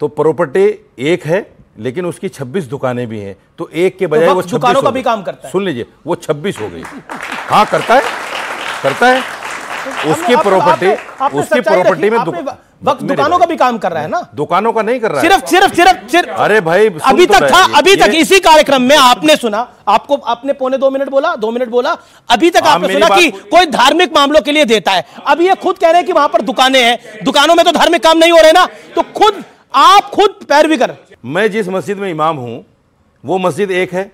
तो प्रॉपर्टी एक है लेकिन उसकी 26 दुकानें भी हैं, तो एक के बजाय वो 26 दुकानों का भी काम करता है। सुन लीजिए, वो 26 हो गई। हाँ करता है उसकी प्रॉपर्टी में वक्त दुकानों का भी काम कर रहा है ना, दुकानों का नहीं कर रहा है सिर्फ। अरे भाई अभी तक इसी कार्यक्रम में आपने सुना, आपने 2.25 मिनट बोला, 2 मिनट बोला, अभी तक आपने सुना कि कोई धार्मिक मामलों के लिए देता है। अभी ये खुद कह रहे हैं कि वहां पर दुकानें हैं, दुकानों में तो धार्मिक काम नहीं हो रहे ना, तो आप खुद पैरवी कर। मैं जिस मस्जिद में इमाम हूं वो मस्जिद एक है,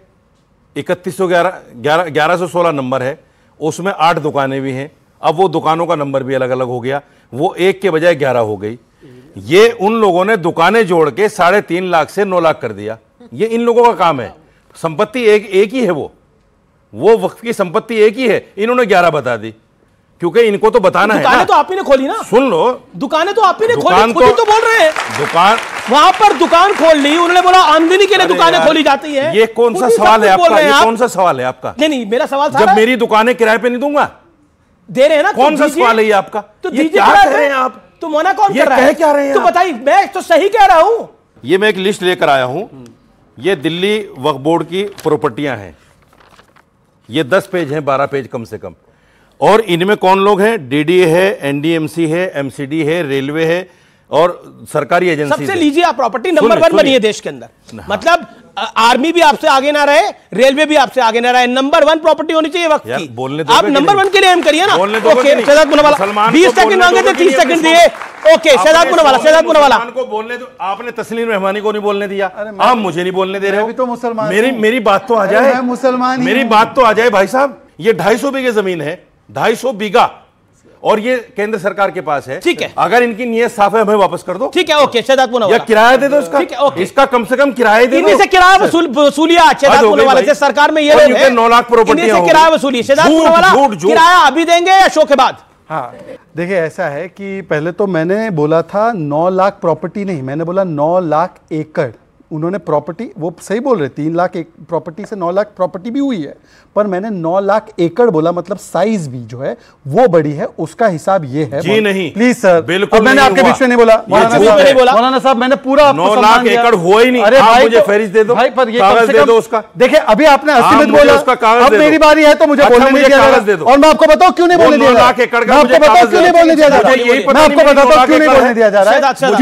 1116 नंबर है, उसमें 8 दुकानें भी हैं। अब वो दुकानों का नंबर भी अलग अलग हो गया, वो एक के बजाय 11 हो गई। ये उन लोगों ने दुकानें जोड़ के 3.5 लाख से 9 लाख कर दिया। ये इन लोगों का काम है। संपत्ति एक ही है, वो वक्फ की संपत्ति एक ही है, इन्होंने 11 बता दी क्योंकि इनको तो बताना है ना। दुकानें तो आप ही ने खोली ना, सुन लो, दुकानें तो आप ही ने खोली, खुद ही तो बोल रहे हैं। दुकान वहां पर दुकान खोल ली, उन्होंने बोला आमदनी के लिए दुकानें खोली जाती है। ये कौन सा सवाल है आपका? ये कौन सा सवाल है आपका? नहीं, मेरा सवाल था जब मेरी दुकानें किराए पे नहीं दूंगा, दे रहे हैं ना, कौन सा सवाल है ये आपका? तो ये क्या कह रहे हैं आप? तो मना कौन कर रहा है? क्या रहे हैं? तो बताइए, मैं तो सही कह रहा हूं। ये मैं एक लिस्ट लेकर आया हूं, ये दिल्ली वक्फ बोर्ड की प्रॉपर्टियां हैं, ये 10 पेज हैं, 12 पेज कम से कम। और इनमें कौन लोग हैं? डीडीए है, एनडीएमसी है, एमसीडी है, रेलवे है और सरकारी एजेंसी। सबसे लीजिए आप, प्रॉपर्टी नंबर 1 बनी है देश के अंदर। मतलब आर्मी भी आपसे आगे ना रहे, रेलवे भी आपसे आगे ना रहे, नंबर 1 प्रॉपर्टी होनी चाहिए वक्त की। बोलने आप नंबर 1 के लिए एम करिए ना। ओके, शहजाद पुनावाला 20 सेकंड मांगे थे, 30 सेकंड दिए। ओके, शहजाद पुनावाला को बोलने दो। आपने तस्लीम रहमानी को नहीं बोलने दिया, आप मुझे नहीं बोलने दे रहे हो। तो मुसलमान, मेरी बात तो आ जाए, मुसलमान, मेरी बात तो आ जाए भाई साहब। ये 250 बीघे जमीन है, 250 बीघा, और ये केंद्र सरकार के पास है। ठीक है, अगर इनकी नीयत साफ है हमें वापस कर दो। ठीक है, ओके, शहजाद पुनावाला, या किराया दे दो इसका। ठीक है, ओके, इसका कम से कम किराया दे दो। इनसे किराया वसूलिया शहजाद पुनावाला से। सरकार में ये लोग हैं, 9 लाख प्रॉपर्टी से किराया वसूली। शहजाद पुनावाला, किराया अभी देंगे या शो के बाद? हाँ, देखिए ऐसा है कि पहले तो मैंने बोला था 9 लाख प्रॉपर्टी नहीं, मैंने बोला 9 लाख एकड़ उन्होंने प्रॉपर्टी, वो सही बोल रहे, 3 लाख एक प्रॉपर्टी से 9 लाख प्रॉपर्टी भी हुई है, पर मैंने 9 लाख एकड़ बोला, मतलब साइज भी जो है वो बड़ी है, उसका हिसाब ये है। जी नहीं, प्लीज सर, बिल्कुल मैंने आपके बीच में नहीं बोला मौलाना साहब, मैंने पूरा 9 लाख एकड़ हुआ ही नहीं। अरे भाई मुझे फहरिस्त दे दो, भाई, पर ये कागज दे दो उसका। देखिए अभी आपने 80 मिनट बोला, अब मेरी बारी है तो मुझे बोलने नहीं दिया जा रहा, और मैं आपको बताऊं क्यों नहीं बोलने दिया जा रहा, मैं आपको बताऊं क्यों नहीं बोलने दिया जा रहा, मैं आपको बताता हूं क्यों नहीं बोलने दिया जा रहा है,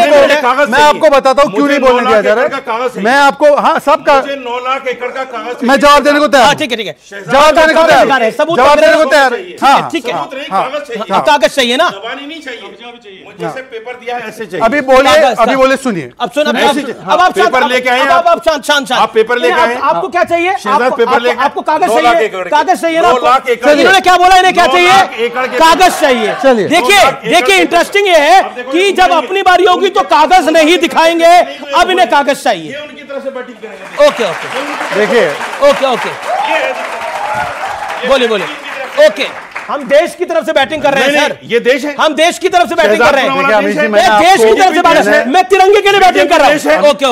क्योंकि मैं आपको बताता हूं क्यों नहीं बोलने दिया जा रहा है, मैं आपको, हाँ सबका 9 लाख एकड़ का कागज, मैं जवाब देने को तैयार, ठीक है, ठीक है, जवाब देने को तैयार, जवाब देने को तैयार, हाँ ठीक है, कागज चाहिए ना, नहीं चाहिए, जैसे पेपर दिया है ऐसे चाहिए। अभी बोले सुनिए, अब सुन, अब आप पेपर लेके आए, आप शांत, आप पेपर लेके आए, आपको क्या चाहिए, पेपर लेके, आपको कागज चाहिए, कागज चाहिए ना, 9 लाख एकड़, इन्होंने क्या बोला, इन्हें क्या चाहिए, कागज चाहिए। देखिए इंटरेस्टिंग ये है कि जब अपनी बारी होगी तो कागज नहीं दिखाएंगे, अब इन्हें कागज चाहिए। उनकी तरफ से बैटिंग करेंगे। ओके, देखिए, ओके, बोलिए, ओके, हम देश की तरफ से बैटिंग कर रहे हैं सर, ये देश है, हम देश की तरफ से बैटिंग कर रहे हैं, देश की तरफ से बैटिंग, मैं तिरंगे के लिए बैटिंग कर रहा हूं। ओके,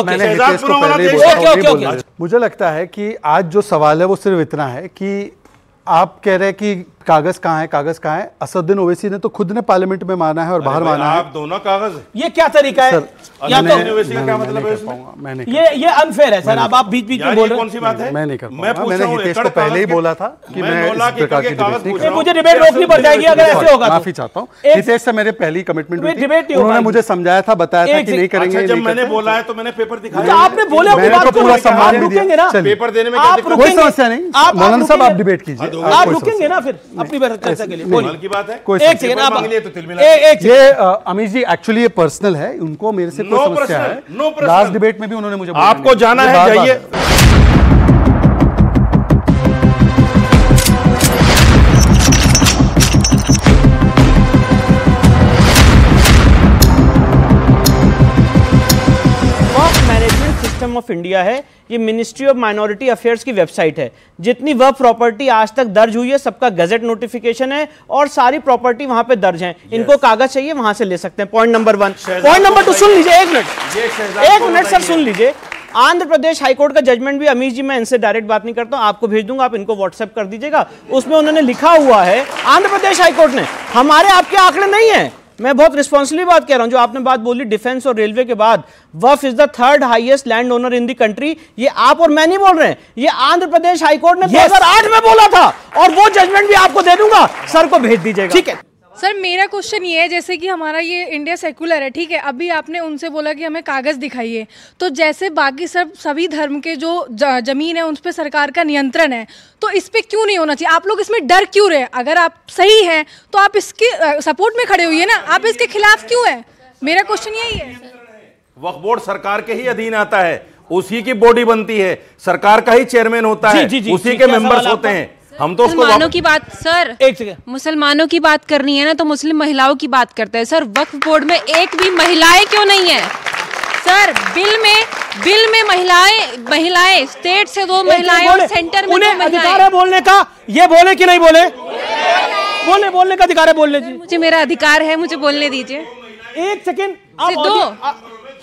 मुझे लगता है कि आज जो सवाल है वो सिर्फ इतना है कि आप कह रहे हैं कि कागज कहाँ है, कागज कहाँ है। असदुद्दीन ओवैसी ने तो खुद ने पार्लियामेंट में माना है और बाहर माना है। आप दोनों कागज, ये क्या तरीका है? या तो ओवैसी का क्या मतलब है मैंने ये अनफेयर है सर, आप बीच में बोल रहे हैं। कौन सी बात है? मैं नहीं कर पाऊंगा, मैंने हितेश को पहले ही बोला था कि मैं इस प्रकार की डिबेट नहीं करूंगा। मुझे डिबेट रोकनी पड़ जाएगी अगर ऐसे होगा। माफी चाहता हूँ, हितेश से मेरे पहली कमिटमेंट हुई थी, उन्होंने मुझे समझाया था, बताया था कि नहीं करेंगे। जब मैंने बोला है तो मैंने पेपर दिखाया, आपने बोला, मैंने तो पूरा सम्मान भी दिया। पेपर देने में कोई समस्या नहीं, मौलाना साहब आप डिबेट कीजिए, आप रुकेंगे ना फिर अपनी चर्चा के लिए। की बात है, एक सेकंड आप ये अमीश जी एक्चुअली ये पर्सनल है, उनको मेरे से कोई समस्या है। लास्ट डिबेट में भी उन्होंने मुझे आपको जाना है, जाइए। सिस्टम ऑफ इंडिया है, ये मिनिस्ट्री ऑफ माइनॉरिटी अफेयर्स की वेबसाइट है। जितनी वह प्रॉपर्टी आज तक दर्ज हुई है सबका गजट नोटिफिकेशन है और सारी प्रॉपर्टी वहां पे दर्ज है। इनको कागज चाहिए वहां से ले सकते हैं। Point number 1। पॉइंट नंबर 2 सुन लीजिए, एक मिनट सर सुन लीजिए। आंध्र प्रदेश हाईकोर्ट का जजमेंट भी, अमीश जी मैं इनसे डायरेक्ट बात नहीं करता हूं, आपको भेज दूंगा, आप इनको व्हाट्सएप कर दीजिएगा। उसमें उन्होंने लिखा हुआ है, आंध्र प्रदेश हाईकोर्ट ने, हमारे आपके आंकड़े नहीं है। मैं बहुत रिस्पॉन्सिबली बात कह रहा हूं। जो आपने बात बोली डिफेंस और रेलवे के बाद, Waqf is the 3rd highest land owner in the country. ये आप और मैं नहीं बोल रहे हैं, ये आंध्र प्रदेश हाईकोर्ट ने 2008 में बोला था, और वो जजमेंट भी आपको दे दूंगा, सर को भेज दीजिएगा। ठीक है सर, मेरा क्वेश्चन ये है, जैसे कि हमारा ये इंडिया सेकुलर है, ठीक है, अभी आपने उनसे बोला कि हमें कागज दिखाइए, तो जैसे बाकी सभी धर्म के जो जमीन है उन पर सरकार का नियंत्रण है, तो इस पे क्यों नहीं होना चाहिए? आप लोग इसमें डर क्यों रहे? अगर आप सही हैं तो आप इसके सपोर्ट में खड़े हुई है ना, आप इसके खिलाफ क्यों है? मेरा क्वेश्चन यही है। वक्फ बोर्ड सरकार के ही अधीन आता है, उसी की बॉडी बनती है, सरकार का ही चेयरमैन होता है, उसी के मेंबर्स होते हैं। हम तो मुसलमानों की बात सर, मुसलमानों की बात करनी है ना, तो मुस्लिम महिलाओं की बात करते हैं सर। वक्फ बोर्ड में एक भी महिलाएं क्यों नहीं है सर? बिल में महिलाएं स्टेट से 2 महिलाएं और सेंटर में 2 महिलाएं। अधिकार है बोलने का, ये बोले कि नहीं बोले? बोलने का अधिकार है, बोलने जी। मुझे मेरा अधिकार है, मुझे बोलने दीजिए। एक सेकंड,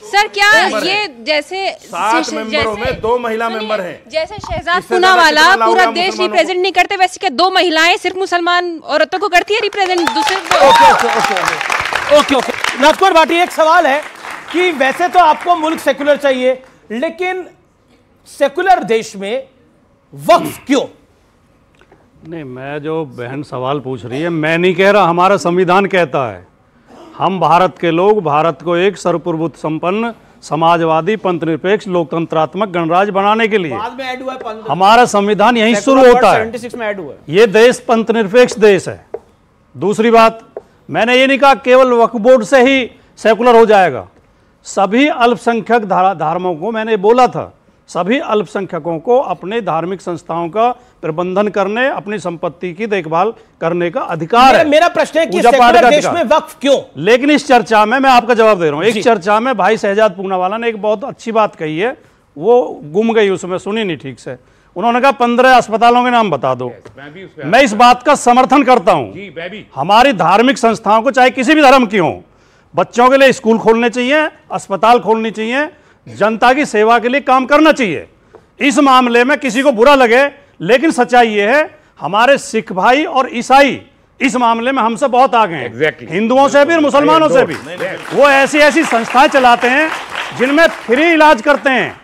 सर क्या ये जैसे 7 मेंबरों में 2 महिला मेंबर हैं। जैसे शहजाद पूनावाला पूरा देश रिप्रेजेंट नहीं करते, वैसे क्या 2 महिलाएं सिर्फ मुसलमान औरतों को करती है रिप्रेजेंट? दूसरे ओके नफकोर भाटी, एक सवाल है कि वैसे तो आपको मुल्क सेकुलर चाहिए, लेकिन सेकुलर देश में वक्फ क्यों? नहीं, मैं जो बहन सवाल पूछ रही है, मैं नहीं कह रहा, हमारा संविधान कहता है हम भारत के लोग भारत को एक सर्वप्रभुत्व संपन्न समाजवादी पंथनिरपेक्ष लोकतंत्रात्मक गणराज्य बनाने के लिए, बाद में ऐड हुआ है, हमारा संविधान यहीं शुरू होता है। 76 में ऐड हुआ है। ये देश पंथनिरपेक्ष देश है। दूसरी बात, मैंने ये नहीं कहा केवल वक्फ बोर्ड से ही सेकुलर हो जाएगा। सभी अल्पसंख्यक धर्मों को, मैंने बोला था, सभी अल्पसंख्यकों को अपने धार्मिक संस्थाओं का प्रबंधन करने, अपनी संपत्ति की देखभाल करने का अधिकार है। मेरा प्रश्न है कि सेकुलर देश में वक्फ क्यों? लेकिन इस चर्चा में मैं आपका जवाब दे रहा हूं। एक चर्चा में भाई शहजाद पूनावाला ने एक बहुत अच्छी बात कही है, वो गुम गई, उसमें सुनी नहीं ठीक से। उन्होंने कहा 15 अस्पतालों के नाम बता दो। मैं इस बात का समर्थन करता हूं। हमारी धार्मिक संस्थाओं को, चाहे किसी भी धर्म की हो, बच्चों के लिए स्कूल खोलने चाहिए, अस्पताल खोलनी चाहिए, जनता की सेवा के लिए काम करना चाहिए। इस मामले में किसी को बुरा लगे, लेकिन सच्चाई यह है हमारे सिख भाई और ईसाई इस मामले में हमसे बहुत आगे हैं, हिंदुओं से भी और मुसलमानों से भी। वो ऐसी ऐसी संस्थाएं चलाते हैं जिनमें फ्री इलाज करते हैं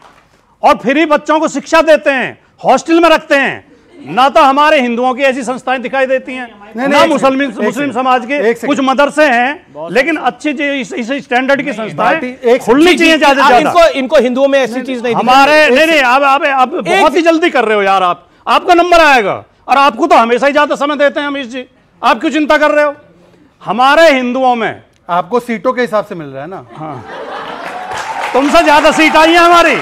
और फ्री बच्चों को शिक्षा देते हैं, हॉस्टल में रखते हैं। ना तो हमारे हिंदुओं की ऐसी संस्थाएं दिखाई देती हैं, ना मुस्लिम समाज के कुछ मदरसे हैं, लेकिन अच्छी इस स्टैंडर्ड की संस्थाएं खुलनी चाहिए ज्यादा से ज्यादा। इनको हिंदुओं में ऐसी चीज नहीं हमारे नहीं अब बहुत ही जल्दी कर रहे हो यार, आपका नंबर आएगा और आपको तो हमेशा ही ज्यादा समय देते हैं अमीश जी, आप क्यों चिंता कर रहे हो? हमारे हिंदुओं में आपको सीटों के हिसाब से मिल रहा है ना? हाँ, तुमसे ज्यादा सीट आई है हमारी,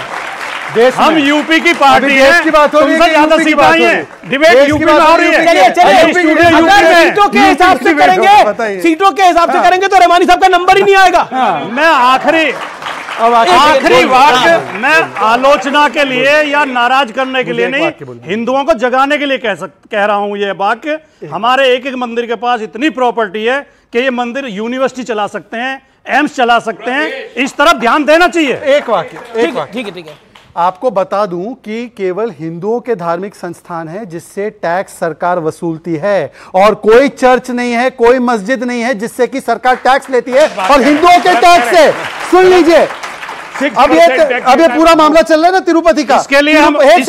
हम यूपी की पार्टी है, तुमसे ज्यादा सीट आई है, डिबेट यूपी में हो रही है। सीटों के हिसाब से करेंगे, सीटों के हिसाब से करेंगे तो रहमानी साहब का नंबर ही नहीं आएगा। मैं आखिरी वाक्य मैं आलोचना के लिए या नाराज करने के लिए नहीं, हिंदुओं को जगाने के लिए कह रहा हूं। ये वाक्य हमारे एक एक मंदिर के पास इतनी प्रॉपर्टी है कि ये मंदिर यूनिवर्सिटी चला सकते हैं, एम्स चला सकते हैं, इस तरफ ध्यान देना चाहिए। एक वाक्य ठीक है आपको बता दूं कि केवल हिंदुओं के धार्मिक संस्थान है जिससे टैक्स सरकार वसूलती है, और कोई चर्च नहीं है, कोई मस्जिद नहीं है जिससे कि सरकार टैक्स लेती है, और हिंदुओं के टैक्स से सुन लीजिए। अब ये पूरा मामला चल रहा है ना तिरुपति का, इसके लिए हम मोदी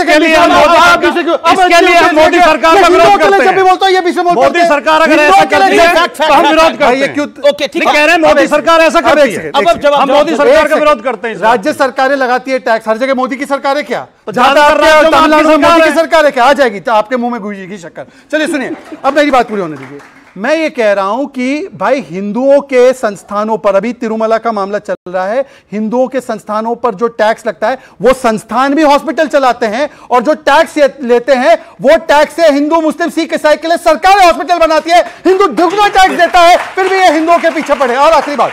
सरकार का विरोध करते हैं। बोलता हूं ये विषय मोदी सरकार अगर ऐसा करती है तो हम विरोध करते हैं। ओके ठीक है, कह रहे हैं मोदी सरकार ऐसा करती है, हम मोदी सरकार का विरोध करते हैं। राज्य सरकारें लगाती है टैक्स, हर जगह मोदी की सरकार है क्या? तमिलनाडु में मोदी की सरकार है क्या? आ जाएगी तो आपके मुंह में गूंजेगी शक्कर। चलिए सुनिए, अब मेरी बात पूरी होने दीजिए। मैं ये कह रहा हूं कि भाई हिंदुओं के संस्थानों पर, अभी तिरुमला का मामला चल रहा है, हिंदुओं के संस्थानों पर जो टैक्स लगता है वो संस्थान भी हॉस्पिटल चलाते हैं, और जो टैक्स लेते हैं वो टैक्स से हिंदू मुस्लिम सिख ईसाई के लिए सरकार हॉस्पिटल बनाती है, हिंदू दुगना टैक्स देता है, फिर भी ये हिंदुओं के पीछे पड़े। और आखिरी बात,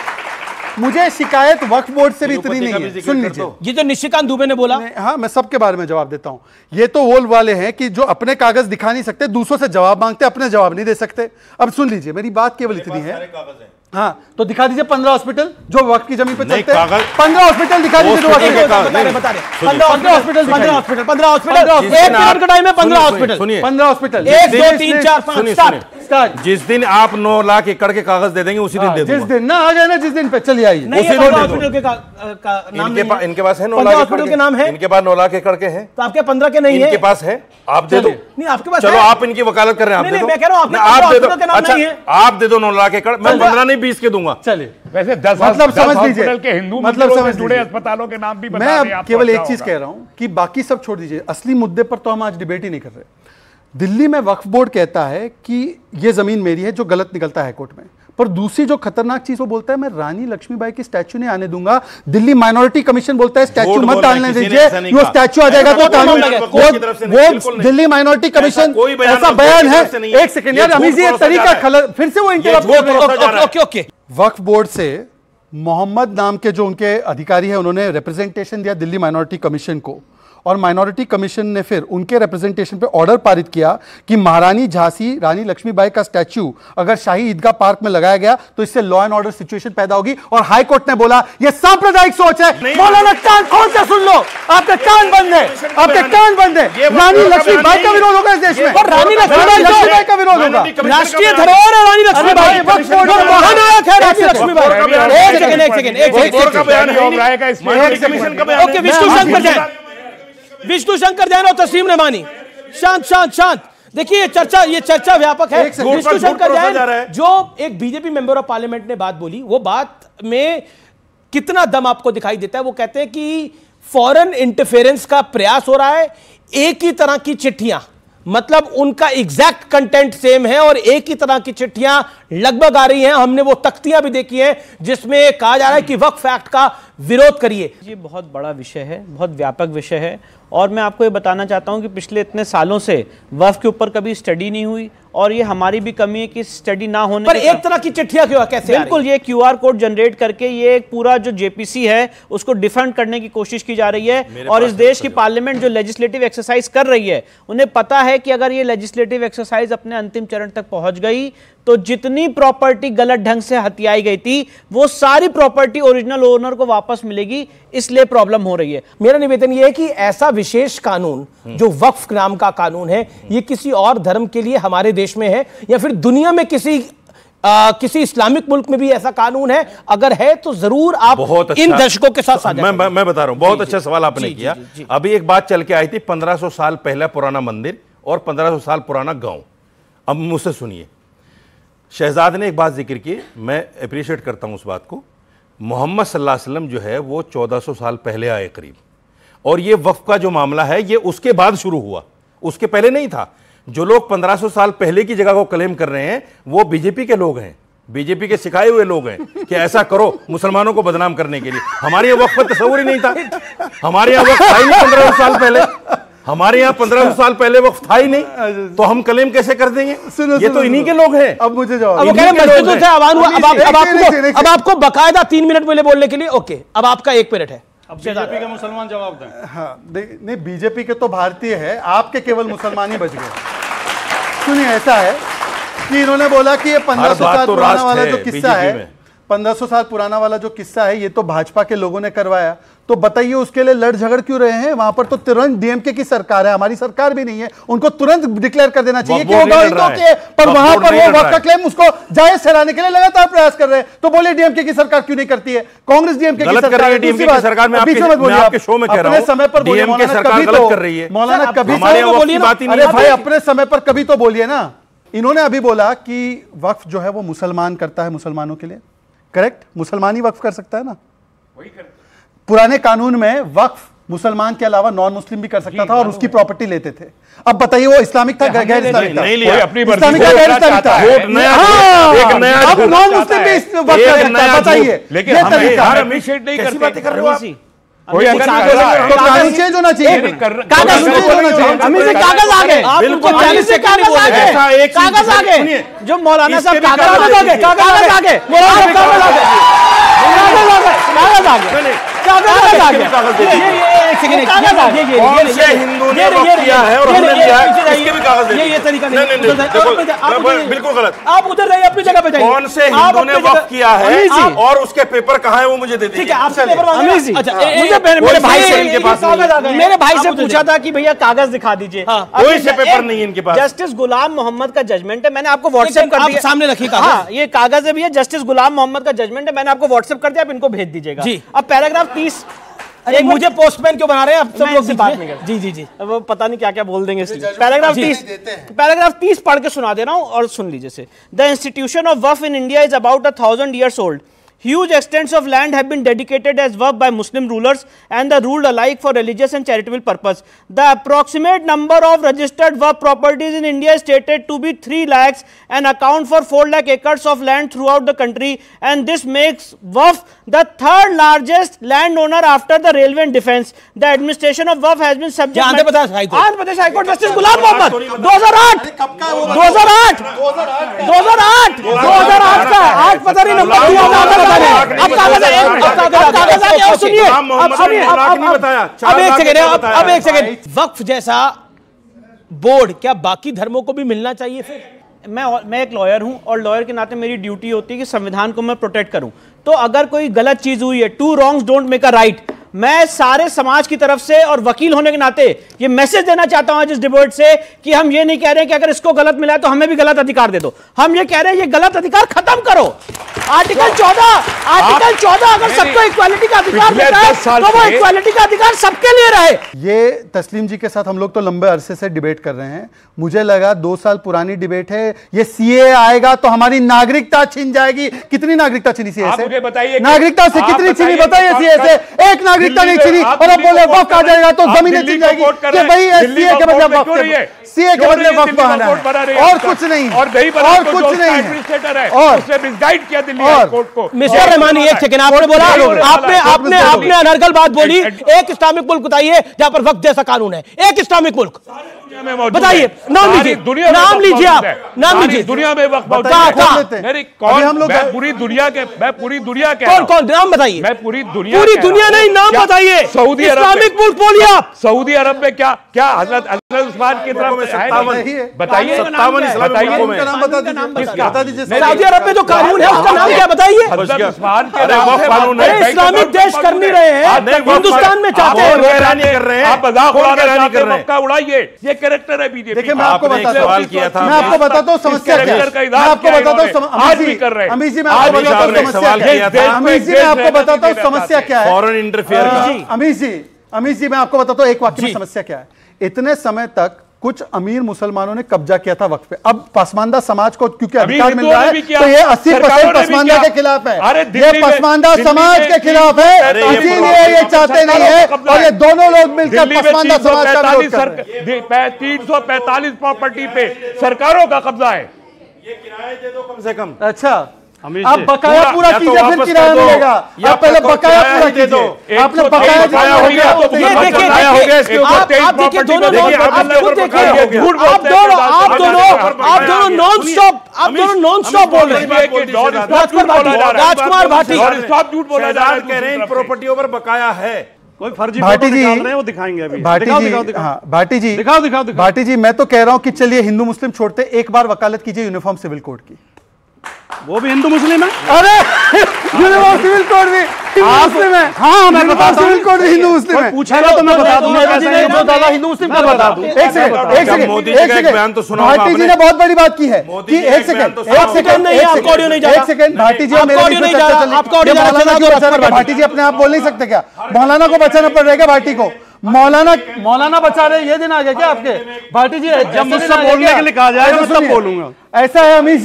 मुझे शिकायत वक्फ बोर्ड से भी इतनी नहीं है, सुन लीजिए ये जो निशिकांत दुबे ने बोला, हाँ मैं सबके बारे में जवाब देता हूं। ये तो वो वाले हैं कि जो अपने कागज दिखा नहीं सकते, दूसरों से जवाब मांगते, अपने जवाब नहीं दे सकते। अब सुन लीजिए, मेरी बात केवल इतनी है, हाँ तो दिखा दीजिए 15 हॉस्पिटल जो वक्त की जमीन पे चलते हैं, 15 हॉस्पिटल दिखा दीजिए। 15 हॉस्पिटल 1 2 3 4 5 जिस दिन आप 9 लाख एकड़ के कागज दे देंगे उसी दिन दे दूंगा। जिस दिन ना आ जाए ना, जिस दिन पे चलिए आइए, उसी दिन इनके पास है 9 लाख हॉस्पिटल के नाम है, इनके पास 9 लाख एकड़ के हैं, तो आपके 15 के नहीं है, इनके पास है, आप दे दो। नहीं आपके पास, चलो आप इनकी वकालत कर रहे हैं, आप दे दो। मैं कह रहा हूं आप दे दो, अच्छा आप दे दो 9 लाख एकड़, मैं 15 नहीं 20 के दूंगा। चलिए वैसे 10 मतलब समझ लीजिए के हिंदू मतलब समझ जुड़े अस्पतालों के नाम भी बता मैं दें। अब केवल एक चीज कह रहा हूं कि बाकी सब छोड़ दीजिए, असली मुद्दे पर तो हम आज डिबेट ही नहीं कर रहे। दिल्ली में वक्फ बोर्ड कहता है कि ये जमीन मेरी है, जो गलत निकलता है कोर्ट में, पर दूसरी जो खतरनाक चीज वो बोलता है मैं रानी लक्ष्मीबाई की स्टैच्यू नहीं आने दूंगा। दिल्ली माइनॉरिटी कमिशन बोलता है स्टैच्यू मत डालने दीजिए, वो स्टैच्यू आ जाएगा तो कानून वो दिल्ली माइनॉरिटी कमीशन ऐसा बयान है। एक सेकंड यार अमीर जी, तरीका खलल, फिर से वो इंटरप्ट। ओके वक्फ बोर्ड से मोहम्मद नाम के जो उनके अधिकारी है उन्होंने रिप्रेजेंटेशन दिया दिल्ली माइनॉरिटी कमीशन को, और माइनॉरिटी कमीशन ने फिर उनके रिप्रेजेंटेशन पे ऑर्डर पारित किया कि महारानी झांसी रानी लक्ष्मीबाई का स्टैच्यू अगर शाही ईदगाह पार्क में लगाया गया तो इससे लॉ एंड ऑर्डर सिचुएशन पैदा होगी, और हाई कोर्ट ने बोला यह सांप्रदायिक सोच है। मौलाना कान खोल के सुन लो, आपके कान बंद है, आपके कान बंद है। रानी लक्ष्मीबाई का विरोध होगा इस देश में, और रानी लक्ष्मीबाई का विरोध होगा। राष्ट्रीय धरोहर है रानी लक्ष्मीबाई, महानायक है रानी लक्ष्मीबाई। ओके विष्णु शंकर जैन और तस्लीम रहमानी, शांत शांत शांत। देखिए ये चर्चा व्यापक है। विष्णु शंकर जैन जो एक बीजेपी मेंबर ऑफ पार्लियामेंट ने बात बोली, वो बात में कितना दम आपको दिखाई देता है। वो कहते हैं कि फॉरेन इंटरफेरेंस का प्रयास हो रहा है, एक ही तरह की चिट्ठियां, मतलब उनका एग्जैक्ट कंटेंट सेम है और एक ही तरह की चिट्ठियां लगभग आ रही हैं। हमने वो तख्तियां भी देखी हैं जिसमें कहा जा रहा है कि वक्फ एक्ट का विरोध करिए। ये बहुत बड़ा विषय है, बहुत व्यापक विषय है, और मैं आपको ये बताना चाहता हूँ कि पिछले इतने सालों से वक्फ के ऊपर कभी स्टडी नहीं हुई, और ये हमारी भी कमी है कि स्टडी ना होने पर एक तरह की चिट्ठियां क्यों कैसे बिल्कुल ये QR कोड जनरेट करके ये एक पूरा जो JPC है उसको डिफेंड करने की कोशिश की जा रही है, और इस देश की पार्लियामेंट जो लेजिस्लेटिव एक्सरसाइज कर रही है उन्हें पता है कि अगर ये लेजिस्लेटिव एक्सरसाइज अपने अंतिम चरण तक पहुंच गई तो जितनी प्रॉपर्टी गलत ढंग से हथियाई गई थी वो सारी प्रॉपर्टी ओरिजिनल ओनर को वापस मिलेगी, इसलिए प्रॉब्लम हो रही है। मेरा निवेदन यह है कि ऐसा विशेष कानून जो वक्फ नाम का कानून है, ये किसी और धर्म के लिए हमारे देश में है या फिर दुनिया में किसी इस्लामिक मुल्क में भी ऐसा कानून है? अगर है तो जरूर आप अच्छा, इन दर्शकों के साथ साझा मैं बता रहा हूं, बहुत अच्छा सवाल आपने किया। अभी एक बात चल के आई थी, 1500 साल पहला पुराना मंदिर और 1500 साल पुराना गांव। अब मुझसे सुनिए, शहजाद ने एक बात जिक्र की, मैं अप्रिशिएट करता हूं उस बात को। मोहम्मद सल्लल्लाहु अलैहि वसल्लम जो है वो 1400 साल पहले आए करीब, और ये वक्फ का जो मामला है ये उसके बाद शुरू हुआ, उसके पहले नहीं था। जो लोग 1500 साल पहले की जगह को क्लेम कर रहे हैं वो बीजेपी के लोग हैं, बीजेपी के सिखाए हुए लोग हैं कि ऐसा करो मुसलमानों को बदनाम करने के लिए। हमारे यहाँ वक्फ पर तस्वुर ही नहीं था, हमारे यहाँ वक्फ था ही नहीं 1500 साल पहले, हमारे यहाँ 1500 साल पहले वक्त था ही नहीं, तो हम क्लेम कैसे कर देंगे? ये तो इन्हीं के लोग हैं। अब मुझे जवाब, अब आपको बकायदा 3 मिनट मिले बोलने के लिए। ओके, अब आपका 1 मिनट है। अब बीजेपी के मुसलमान जवाब दें। हाँ, नहीं बीजेपी के तो भारतीय है, आपके केवल मुसलमान ही बच गए। सुनिए, ऐसा है कि इन्होंने बोला कि ये 1500 साल पुराना वाला जो किस्सा है, 1500 साल पुराना वाला जो किस्सा है ये तो भाजपा के लोगों ने करवाया, तो बताइए उसके लिए लड़ झगड़ क्यों रहे हैं? वहां पर तो तुरंत डीएमके की सरकार है, हमारी सरकार भी नहीं है, उनको तुरंत डिक्लेयर कर देना चाहिए कि वो दलितों के, पर वहां पर वो वक्त का क्लेम उसको जायज ठहराने के लिए लगातार प्रयास कर रहे हैं। तो बोलिए डीएमके की सरकार क्यों नहीं करती है? कांग्रेस डीएमके की सरकार है, डीएमके की सरकार में आपके शो में कह रहा हूं, समय पर डीएमके सरकार गलत कर रही है। मौलाना कभी बोलिए, अरे भाई अपने समय पर कभी तो बोलिए ना। इन्होंने अभी बोला कि वक्फ जो है वो मुसलमान करता है मुसलमानों के लिए, करेक्ट? मुसलमान ही वक्फ कर सकता है ना? वही कर। पुराने कानून में वक्फ मुसलमान के अलावा नॉन मुस्लिम भी कर सकता था और उसकी प्रॉपर्टी लेते थे। अब बताइए वो इस्लामिक था गैर इस्लामिक था? नहीं लिया, अपनी इस्लामिक था गैर इस्लामिक था? एक नया अब नॉन मुस्लिम भी वक्फ कर सकता है, बताइए। लेकिन हम अप्रिशिएट नहीं करते, बातें कर रहे हो आप। कोई अगर कानून चेंज होना चाहिए, कागज होना चाहिए। हमें से कागज आ गए, बिल्कुल 40 से कागज आ गए, कागज आ गए। जो मौलाना साहब कागज आ गए, कागज आ गए, मौलाना कागज आ गए, कागज आ गए, कागज आ गए, कागज आ गए। एक सेकंड, कागज आ गए। कौन से हिंदू ने वक्त किया है और हमने लिया है, इसके भी कागज दे। ये तरीका नहीं, बिल्कुल गलत। आप उधर रहिए, अपनी जगह पे जाइए। कौन से हिंदू ने वक्त किया है और उसके पेपर कहाँ है वो मुझे दे दीजिए। ठीक है, आपसे पेपर मेरे भाई से पूछा था कि भैया कागज दिखा दीजिए, कोई से पेपर नहीं है इनके पास। जस्टिस गुलाम मोहम्मद का जजमेंट है, मैंने आपको व्हाट्सएप कर दिया, सामने रखिए। हाँ, ये कागज है भैया, जस्टिस गुलाम मोहम्मद का जजमेंट है, मैंने आपको व्हाट्सएप कर दिया, आप इनको भेज दीजिएगा जी। अब पैराग्राफ 30, अरे मुझे पोस्टमैन क्यों बना रहे हैं आप सब लोग? बात नहीं कर। जी जी जी, वो पता नहीं क्या क्या बोल देंगे इसलिए। पैराग्राफ 30 पढ़ के सुना दे रहा हूं और सुन लीजिए। The institution of Waqf in India is about 1000 years old. Huge extents of land have been dedicated as waqf by Muslim rulers and the ruled alike for religious and charitable purpose. The approximate number of registered waqf properties in India is stated to be 3 lakhs and account for 4 lakh acres of land throughout the country, and this makes waqf the third largest landowner after the railway and defense. The administration of waqf has been subject Andhra Pradesh high court justice Ghulam Mohammad 2008 का आज पता नहीं number अब एक second, वक्फ जैसा board क्या बाकी धर्मों को भी मिलना चाहिए? फिर मैं एक लॉयर हूं और लॉयर के नाते मेरी ड्यूटी होती है कि संविधान को मैं प्रोटेक्ट करूं। तो अगर कोई गलत चीज हुई है, 2 wrongs don't make a right, मैं सारे समाज की तरफ से और वकील होने के नाते ये मैसेज देना चाहता हूं आज इस डिबेट से कि हम ये नहीं कह रहे हैं कि अगर इसको गलत मिला है तो हमें भी गलत अधिकार दे दो। हम ये कह रहे हैं ये गलत अधिकार खत्म करो। आर्टिकल 14 अगर सबको इक्वालिटी का अधिकार देता है तो वो इक्वालिटी का अधिकार सबके लिए रहे। ये तस्लीम जी के साथ हम लोग तो लंबे अरसे से डिबेट कर रहे हैं, मुझे लगा 2 साल पुरानी डिबेट है। ये सीए आएगा तो हमारी नागरिकता छीन जाएगी। कितनी नागरिकता छीनी सीए से? मुझे बताइए नागरिकता से कितनी छीनी बताइए सीए से? एक नागरिकता नागरिकता नहीं छीनी और अब बोले वक्त आ जाएगा तो जमीनें छीन जाएगी कि भाई सीए के बदले वक्त, सीए के बदले वक्त बहाना है और कुछ नहीं, और कुछ नहीं है। और उसने मिसगाइड किया दिल्ली हाई कोर्ट को। मिस्टर रहमानी एक सेकंड, आपने बोला, आपने अनर्गल बात बोली, एक इस्लामिक मुल्क बताइए जहां पर वक्त जैसा कानून है, एक इस्लामिक मुल्क बताइए, नाम लीजिए, नाम लीजिए, आप नाम लीजिए। दुनिया में वक्त पूरी दुनिया के, मैं पूरी दुनिया के, कौन नाम बताइए, मैं पूरी दुनिया नहीं, नाम बताइए। सऊदी अरब, इस्लामिक मुल्क बोलिए आप। सऊदी अरब में क्या क्या हजरत उस्मान की तरफ बताइए, 57 इस्लामिक मुल्कों में बता दीजिए। सऊदी अरब में जो कानून है उसका नाम क्या बताइए। इस्लामिक देश कर नहीं रहे हैं, हिंदुस्तान में चाहते हैं, आप मजाक उड़ाइए, ये कैरेक्टर है बीजेपी। देखिए मैं आपको बताता हूं, मैं आपको बताता हूं समस्या क्या है, मैं आपको बताता हूं आज भी कर रहे हैं, अमीश जी मैं आपको बताता हूं समस्या क्या है, अमीश जी मैं आपको बताता हूं समस्या क्या है, फॉरेन इंटरफेयर। अमीश जी मैं आपको बताता हूं एक वाक्य में समस्या क्या है। इतने समय तक कुछ अमीर मुसलमानों ने कब्जा किया था वक्त पे, अब पसमानदा समाज को क्योंकि अधिकार मिल रहा है तो ये 80% पसमानदा के खिलाफ है, ये पसमानदा समाज के खिलाफ है, इसीलिए ये चाहते नहीं है और ये दोनों लोग मिलकर पसमानदा समाज का विरोध कर रहे हैं। 345 प्रॉपर्टी पे सरकारों का कब्जा है, ये किराए दे दो कम से कम। अच्छा आप बकाया पूरा कीजिए फिर किराया मिलेगा, आप पहले बकाया पूरा दे दो, आपने बकाया हो गया तो आप देखिए दोनों नॉन स्टॉप बोल रहे हैं। राजकुमार भाटी झूठ बोला जा रहा है, कह रहे हैं इन प्रॉपर्टियों पर बकाया है, कोई फर्जी भाटी जी निकाल रहे हैं वो दिखाएंगे अभी। भाटी जी भाटी जी मैं तो कह रहा हूं कि चलिए हिंदू मुस्लिम छोड़ते, एक बार वकालत कीजिए यूनिफॉर्म सिविल कोड की। वो भी हिंदू मुस्लिम है? अरे यूनिफॉर्म सिविल कोड भी हिंदू मुस्लिम है। हाँ मैं बता दूं, सिविल कोड भी हिंदू मुस्लिम है। पूछेगा तो मैं बता दूंगा, जो दादा हिंदू मुस्लिम का बता दूं। एक सेकंड मोदी जी का एक बयान तो सुना भाटी जी ने बहुत बड़ी बात की है कि एक सेकंड भाटी जी भाटी जी अपने आप बोल नहीं सकते क्या? मौलाना को बचाना पड़ रहेगा भाटी को, मौलाना बचा रहे, ये दिन आ गया क्या आपके? भाटी जी जब मुझसे बोलने के लिए कहा जाएगा मैं तब बोलूंगा। ऐसा है अमीश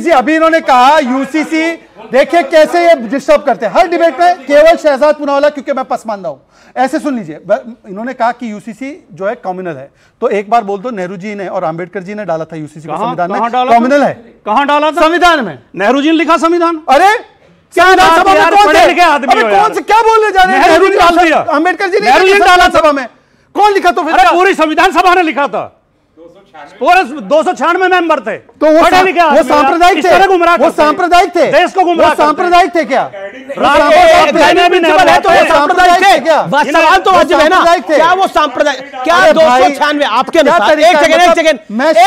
जी अभी इन्होंने कहा यूसीसी, देखिए कैसे ये डिस्टर्ब करते हैं हर डिबेट में, केवल शहजाद पूनावाला क्योंकि मैं पसमानदा हूं। ऐसे सुन लीजिए, इन्होंने कहा कि यूसीसी जो है कम्युनल है, तो एक बार बोल दो नेहरू जी ने और अंबेडकर जी ने डाला था यूसीसी को संविधान में, कम्युनल है। कहां डाला था? संविधान में। नेहरू जी ने लिखा संविधान? अरे क्या विधानसभा में कौन से क्या बोलने जा रहे हैं? नेहरू जी डाल दिया, अंबेडकर जी ने डाला सभा में, कौन लिखा? तो फिर पूरी संविधान सभा ने लिखा था, पूरे 296 मेंबर थे, तो वो सांप्रदायिक थे, वो सांप्रदायिक थे, देश को गुमराह सांप्रदायिक थे क्या? सांप्रदायिक थे क्या? सवाल तो वाजिब है ना, क्या वो सांप्रदायिक, क्या 296 आपके अनुसार? एक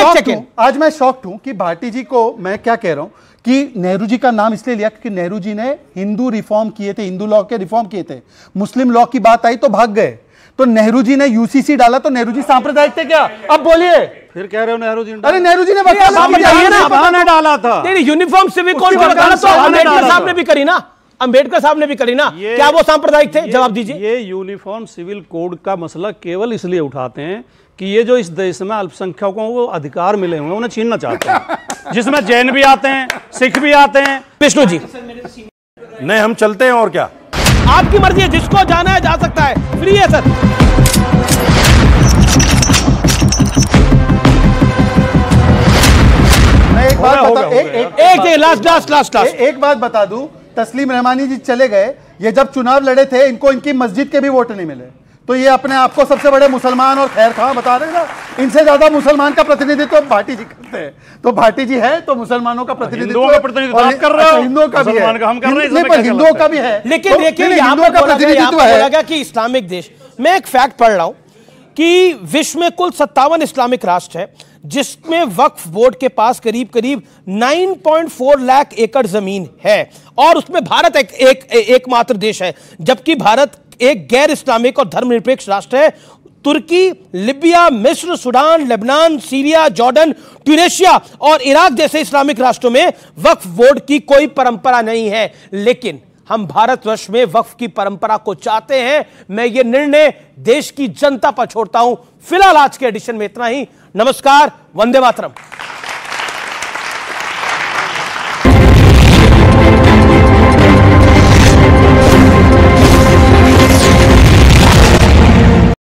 सेकंड, आज मैं शॉक्ड हूं कि भाटी जी को मैं क्या कह रहा हूं कि नेहरू जी का नाम इसलिए लिया क्योंकि नेहरू जी ने हिंदू रिफॉर्म किए थे, हिंदू लॉ के रिफॉर्म किए थे, मुस्लिम लॉ की बात आई तो भाग गए, तो नेहरू जी ने यूसीसी डाला, तो नेहरू जी सांप्रदायिक थे क्या? अब बोलिए, फिर कह रहे हो नेहरू जी? अरे नेहरू जी ने डाला था, यूनिफॉर्म सिविल कोड वकालत तो अम्बेडकर साहब ने भी करी ना, अंबेडकर साहब ने भी करी ना, क्या वो सांप्रदायिक थे? जवाब दीजिए। ये यूनिफॉर्म सिविल कोड का मसला केवल इसलिए उठाते हैं कि ये जो इस देश में अल्पसंख्यकों को अधिकार मिले हुए हैं उन्हें छीनना चाहते हैं, जिसमें जैन भी आते हैं, सिख भी आते हैं। विष्णु जी नहीं, हम चलते हैं और क्या, आपकी मर्जी है, जिसको जाना है जा सकता है, फ्री है सर। मैं एक बात एक बात बता दूं, तस्लीम रहमानी जी चले गए, ये जब चुनाव लड़े थे इनको इनकी मस्जिद के भी वोट नहीं मिले, तो ये अपने आप को सबसे बड़े मुसलमान और खैर खां बता रहे हैं। इनसे ज्यादा मुसलमान का प्रतिनिधित्व तो भाटी जी करते हैं, तो भाटी जी है तो मुसलमानों का प्रतिनिधित्व कर रहे हो, हिंदुओं का भी है, हम कर रहे हैं, पर हिंदुओं का भी है। लेकिन देखिए हिंदुओं का प्रतिनिधित्व है कि इस्लामिक देश, मैं एक फैक्ट पढ़ रहा हूं कि विश्व में कुल 57 इस्लामिक राष्ट्र है, जिसमें वक्फ बोर्ड के पास करीब करीब 9.4 लाख एकड़ जमीन है, और उसमें भारत एकमात्र देश है, जबकि भारत एक गैर इस्लामिक और धर्मनिरपेक्ष राष्ट्र है। तुर्की, लिबिया, मिस्र, Sudan, Lebanon, Syria, Jordan, Tunisia और इराक जैसे इस्लामिक राष्ट्रों में वक्फ बोर्ड की कोई परंपरा नहीं है, लेकिन हम भारतवर्ष में वक्फ की परंपरा को चाहते हैं। मैं ये निर्णय देश की जनता पर छोड़ता हूं। फिलहाल आज के एडिशन में इतना ही। नमस्कार, वंदे मातरम।